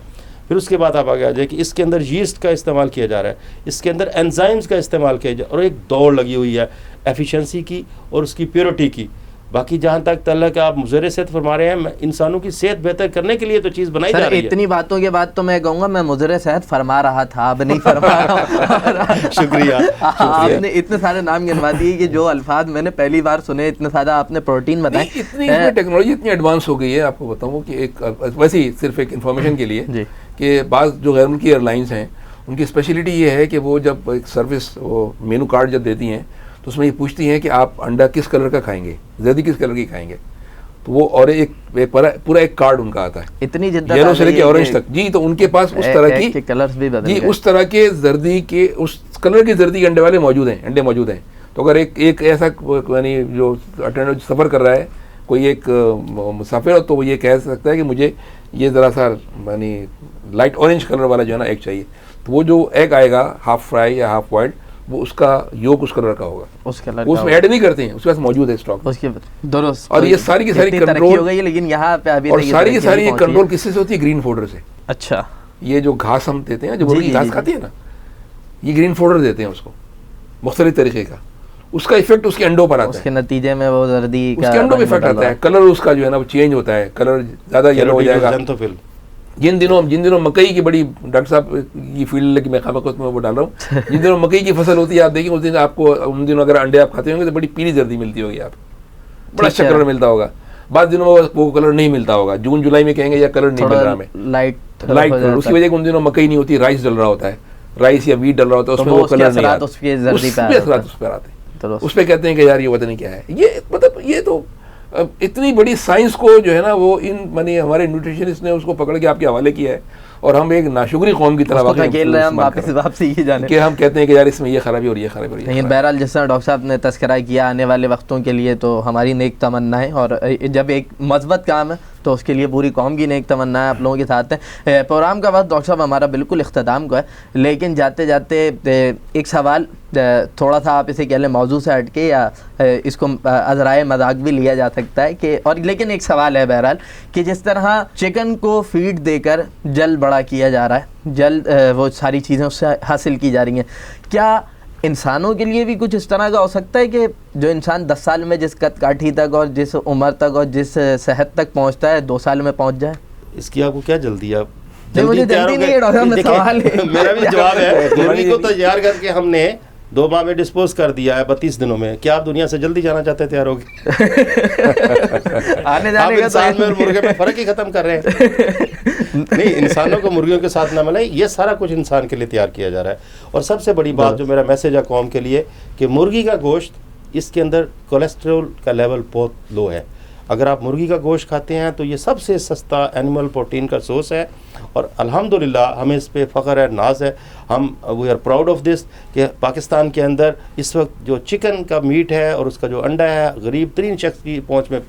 پھر اس کے بعد آپ آگے آ جائے کہ اس کے اندر یسٹ کا استعمال کیا جا رہا ہے, اس کے اندر انزائمز کا استعمال کیا جا رہا ہے, اور ایک دوڑ لگی ہوئی ہے ایفیشنسی کی اور اس کی پیورٹی کی. باقی جہاں تک تعلق ہے, آپ مضر صحت فرما رہے ہیں, انسانوں کی صحت بہتر کرنے کے لیے تو چیز بنائی جا رہی ہے. اتنی باتوں کے بعد تو میں کہوں گا میں مضر صحت فرما رہا تھا, اب نہیں فرما رہا. شکریہ. آپ نے اتنے سارے نام گنوا دیے کہ جو الفاظ میں نے پہلی بار سنے, اتنے زیادہ آپ نے پروٹین بتائے. اتنی ٹیکنالوجی اتنی ایڈوانس ہو گئی ہے, آپ کو بتاؤں کہ ایک ویسے ہی صرف ایک انفارمیشن کے لیے کہ بعض جو غیر ملکی ایئر لائنس ہیں ان کی اسپیشلٹی یہ ہے کہ وہ جب ایک سروس وہ مینو کارڈ جب دیتی ہیں تو اس میں یہ پوچھتی ہیں کہ آپ انڈا کس کلر کا کھائیں گے, زردی کس کلر کی کھائیں گے, تو وہ اور ایک پورا ایک کارڈ ان کا آتا ہے, اتنی جدت یلو سے لے کے اورنج تک. جی تو ان کے پاس اس طرح کی کلرز بھی بدل گئے, جی اس طرح کے زردی کے اس کلر کی زردی کے انڈے والے موجود ہیں, انڈے موجود ہیں. تو اگر ایک ایسا یعنی جو سفر کر رہا ہے کوئی ایک مسافر, تو وہ یہ کہہ سکتا ہے کہ مجھے یہ ذرا سا یعنی لائٹ اورنج کلر والا جو ہے نا ایگ چاہیے, تو وہ جو ایگ آئے گا ہاف فرائی یا ہاف بوائلڈ, وہ اس کا یوک اس کلر کا ہوگا, اس میں ایڈ نہیں کرتے ہیں, اس کے پاس موجود ہے اسٹاک. درست. اور یہ ساری کی ساری کنٹرول ہو گئی, لیکن یہاں پہ ابھی اور ساری کی ساری کنٹرول کس سے ہوتی ہے؟ گرین فوڈر سے. اچھا, یہ جو گھاس ہم دیتے ہیں, جو مرغی گھاس کھاتی ہے نا, یہ گرین فوڈر دیتے ہیں اس کو مختلف طریقے کا, اس کا ایفیکٹ اس کے انڈوں پر آتا ہے, اس کے نتیجے میں وہ زردی اس کے انڈوں میں ایفیکٹ آتا ہے, کلر اس کا جو ہے نا وہ چینج ہوتا ہے, کلر زیادہ یلو ہو جائے گا. جن دنوں مکئی کی بڑی, ڈاکٹر صاحب یہ فیلڈ لگی میں خامخواہ اس میں وہ ڈال رہا ہوں, جن دنوں مکئی کی فصل ہوتی ہے آپ دیکھیں اس دن آپ کو, ان دنوں اگر انڈے آپ کھاتے ہوں گے تو بڑی پیلی زردی ملتی ہوگی, آپ بڑا اچھا کلر ملتا ہوگا. بعض دنوں وہ کلر نہیں ملتا ہوگا, جون جولائی میں کہیں گے یا کلر نہیں مل رہا ہمیں, لائٹ کلر. اس کی وجہ ان دنوں مکئی نہیں ہوتی, رائس ڈل رہا ہوتا ہے, رائس یا ویٹ ڈل رہا ہوتا ہے, اس میں وہ کلر نہیں آتا, اس پہ اثرات اس پر آتے ہیں, اس پہ کہتے ہیں کہ یار یہ پتہ نہیں کیا ہے. یہ مطلب یہ تو اتنی بڑی سائنس کو جو ہے نا وہ ان یعنی ہمارے نیوٹریشنسٹ نے اس کو پکڑ کے آپ کے حوالے کیا ہے, اور ہم ایک ناشکری قوم کی طرح کہ ہم کہتے ہیں کہ یار اس میں یہ خرابی اور یہ خرابی. لیکن بہرحال جس طرح ڈاکٹر صاحب نے تذکرہ کیا آنے والے وقتوں کے لیے, تو ہماری نیک تمنا ہے, اور جب ایک مثبت کام ہے تو اس کے لیے پوری قوم کی نیک تمنا ہے آپ لوگوں کے ساتھ ہیں. پروگرام کا وقت ڈاکٹر صاحب ہمارا بالکل اختتام کو ہے, لیکن جاتے جاتے ایک سوال تھوڑا سا آپ اسے کہہ لیں موضوع سے ہٹ کے, یا اس کو ذرائع مذاق بھی لیا جا سکتا ہے کہ, اور لیکن ایک سوال ہے بہرحال کہ جس طرح چکن کو فیڈ دے کر جلد بڑا کیا جا رہا ہے, جلد وہ ساری چیزیں اس سے حاصل کی جا رہی ہیں, کیا انسانوں کے لیے بھی کچھ اس طرح کا ہو سکتا ہے کہ جو انسان 10 سال میں جس قد کاٹھی تک اور جس عمر تک اور جس صحت تک پہنچتا ہے 2 سال میں پہنچ جائے؟ اس کی آپ کو کیا جلدی ہے؟ مجھے جلدی نہیں ہے ڈاکٹر صاحب, سوال ہے میرا بھی جواب ہے. مرغی کو تیار کر کے ہم نے 2 ماہ میں ڈسپوز کر دیا ہے 32 دنوں میں. کیا آپ دنیا سے جلدی جانا چاہتے تیار ہو گئے؟ آنے آپ جانے کا انسان میں اور مرغے میں فرق ہی ختم کر رہے ہیں. نہیں, انسانوں کو مرغیوں کے ساتھ نہ ملائیں, یہ سارا کچھ انسان کے لیے تیار کیا جا رہا ہے. اور سب سے بڑی بات جو میرا میسیج ہے قوم کے لیے کہ مرغی کا گوشت, اس کے اندر کولیسٹرول کا لیول بہت لو ہے. اگر آپ مرغی کا گوشت کھاتے ہیں تو یہ سب سے سستا اینیمل پروٹین کا سورس ہے, اور الحمدللہ ہمیں اس پہ فخر ہے, ناز ہے. ہم we are proud of this کہ پاکستان کے اندر اس وقت جو چکن کا میٹ ہے اور اس کا جو انڈا ہے غریب ترین شخص کی پہنچ میں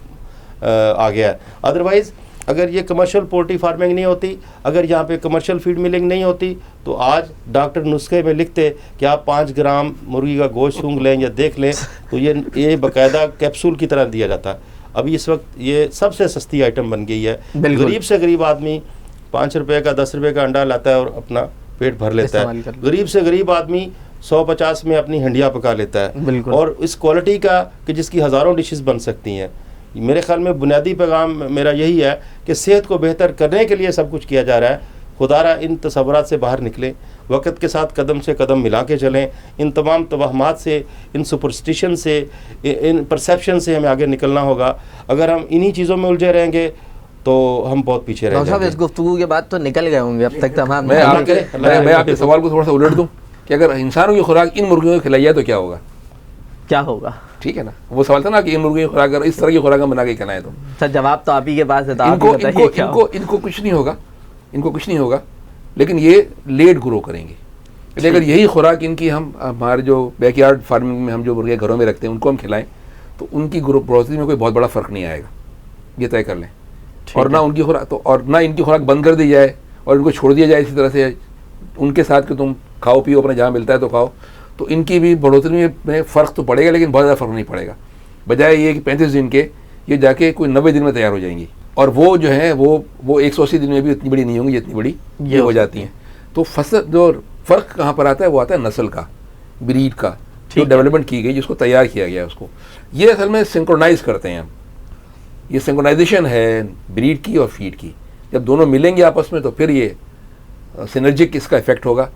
آ گیا ہے. ادروائز اگر یہ کمرشل پولٹری فارمنگ نہیں ہوتی, اگر یہاں پہ کمرشل فیڈ ملنگ نہیں ہوتی, تو آج ڈاکٹر نسخے میں لکھتے کہ آپ 5 گرام مرغی کا گوشت سونگھ لیں یا دیکھ لیں تو یہ باقاعدہ کیپسول کی طرح دیا جاتا. ابھی اس وقت یہ سب سے سستی آئٹم بن گئی ہے. غریب سے غریب آدمی 5 روپے کا 10 روپے کا انڈا لاتا ہے اور اپنا پیٹ بھر لیتا ہے. غریب سے غریب آدمی 150 میں اپنی ہنڈیا پکا لیتا ہے, اور اس کوالٹی کا کہ جس کی ہزاروں ڈشز بن سکتی ہیں. میرے خیال میں بنیادی پیغام میرا یہی ہے کہ صحت کو بہتر کرنے کے لیے سب کچھ کیا جا رہا ہے. خدا را ان تصورات سے باہر نکلیں, وقت کے ساتھ قدم سے قدم ملا کے چلیں. ان تمام توہمات سے, ان سپرسٹیشن سے, ان پرسیپشن سے ہمیں آگے نکلنا ہوگا. اگر ہم انہی چیزوں میں الجھے رہیں گے تو ہم بہت پیچھے رہ جائیں گے. اس گفتگو کے بعد تو نکل گئے ہوں گے اب تک تمام. میں آپ کے سوال کو تھوڑا سا الٹ دوں کہ اگر انسانوں کی خوراک ان مرغیوں کو کھلائی جائے تو کیا ہوگا؟ کیا ہوگا؟ ٹھیک ہے نا, وہ سوال تھا نا کہ ان مرغیوں کی خوراک اگر اس طرح کی خوراک بنا کے کھلائیں تو سر جواب تو آپ ہی کے پاس ہے. ان کو کچھ نہیں ہوگا, ان کو کچھ نہیں ہوگا, لیکن یہ لیٹ گرو کریں گے. لیکن اگر یہی خوراک ان کی ہم ہمارے جو بیک یارڈ فارمنگ میں ہم جو مرغے گھروں میں رکھتے ہیں ان کو ہم کھلائیں تو ان کی گروتھ میں کوئی بہت بڑا فرق نہیں آئے گا, یہ طے کر لیں. اور نہ ان کی خوراک تو, اور نہ ان کی خوراک بند کر دی جائے اور ان کو چھوڑ دیا جائے اسی طرح سے ان کے ساتھ کہ تم کھاؤ پیو اپنے جہاں ملتا ہے تو کھاؤ, تو ان کی بھی بڑھوتری میں فرق تو پڑے گا, لیکن بہت زیادہ فرق نہیں پڑے گا. بجائے یہ کہ 35 دن کے یہ جا کے کوئی 90 دن میں تیار ہو جائیں گی, اور وہ جو ہیں وہ 180 دن میں بھی اتنی بڑی نہیں ہوں گی جتنی بڑی یہ ہو جاتی ہیں. تو فصل جو فرق کہاں پر آتا ہے وہ آتا ہے نسل کا, بریڈ کا, جو ڈیولپمنٹ کی گئی, جس کو تیار کیا گیا اس کو. یہ اصل میں سنکرونائز کرتے ہیں ہم. یہ سنکرونائزیشن ہے بریڈ کی اور فیڈ کی. جب دونوں ملیں گے آپس میں تو پھر یہ سینرجک اس کا افیکٹ ہوگا,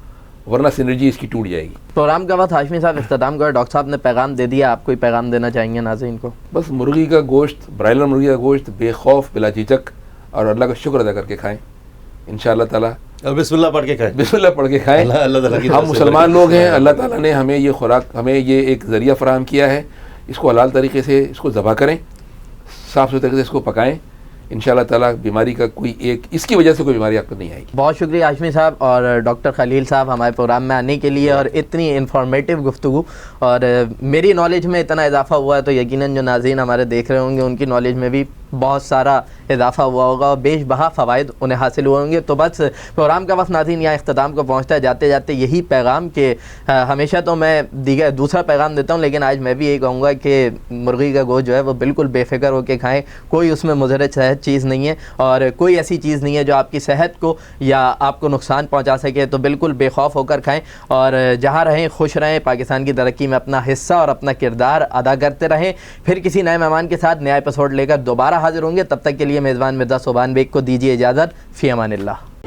ورنہ سینرجی اس کی ٹوٹ جائے گی. پروگرام کا وقت ہاشمی صاحب اختتام کا, ڈاکٹر صاحب نے پیغام دے دیا, آپ کوئی پیغام دینا چاہیں گے ناظرین کو؟ بس مرغی کا گوشت, برائلر مرغی کا گوشت بے خوف بلا جھجک اور اللہ کا شکر ادا کر کے کھائیں انشاءاللہ تعالیٰ. اور بسم اللہ پڑھ کے کھائیں, بسم اللہ پڑھ کے کھائیں. ہم مسلمان لوگ ہیں, اللہ تعالیٰ نے ہمیں یہ خوراک, ہمیں یہ ایک ذریعہ فراہم کیا ہے, اس کو حلال طریقے سے اس کو ذبح کریں, صاف ستھرے طریقے سے اس کو پکائیں. انشاءاللہ تعالیٰ بیماری کا کوئی ایک اس کی وجہ سے کوئی بیماری آپ کو نہیں آئے گی. بہت شکریہ ہاشمی صاحب اور ڈاکٹر خلیل صاحب ہمارے پروگرام میں آنے کے لیے, اور اتنی انفارمیٹیو گفتگو, اور میری نالج میں اتنا اضافہ ہوا ہے تو یقیناً جو ناظرین ہمارے دیکھ رہے ہوں گے ان کی نالج میں بھی بہت سارا اضافہ ہوا ہوگا اور بیش بہا فوائد انہیں حاصل ہوئے ہوں گے. تو بس پروگرام کا وقت ناظرین یہاں اختتام کو پہنچتا ہے. جاتے جاتے یہی پیغام کہ ہمیشہ تو میں دوسرا پیغام دیتا ہوں, لیکن آج میں بھی یہ کہوں گا کہ مرغی کا گوشت جو ہے وہ بالکل بے فکر ہو کے کھائیں. کوئی اس میں مضر صحت چیز نہیں ہے, اور کوئی ایسی چیز نہیں ہے جو آپ کی صحت کو یا آپ کو نقصان پہنچا سکے. تو بالکل بے خوف ہو کر کھائیں, اور جہاں رہیں خوش رہیں, پاکستان کی ترقی میں اپنا حصہ اور اپنا کردار ادا کرتے رہیں. پھر کسی نئے مہمان کے ساتھ نیا ایپیسوڈ لے کر دوبارہ حاضر ہوں گے. تب تک کے لیے میزبان مرزا صوبان بیگ کو دیجیے اجازت. فی امان اللہ.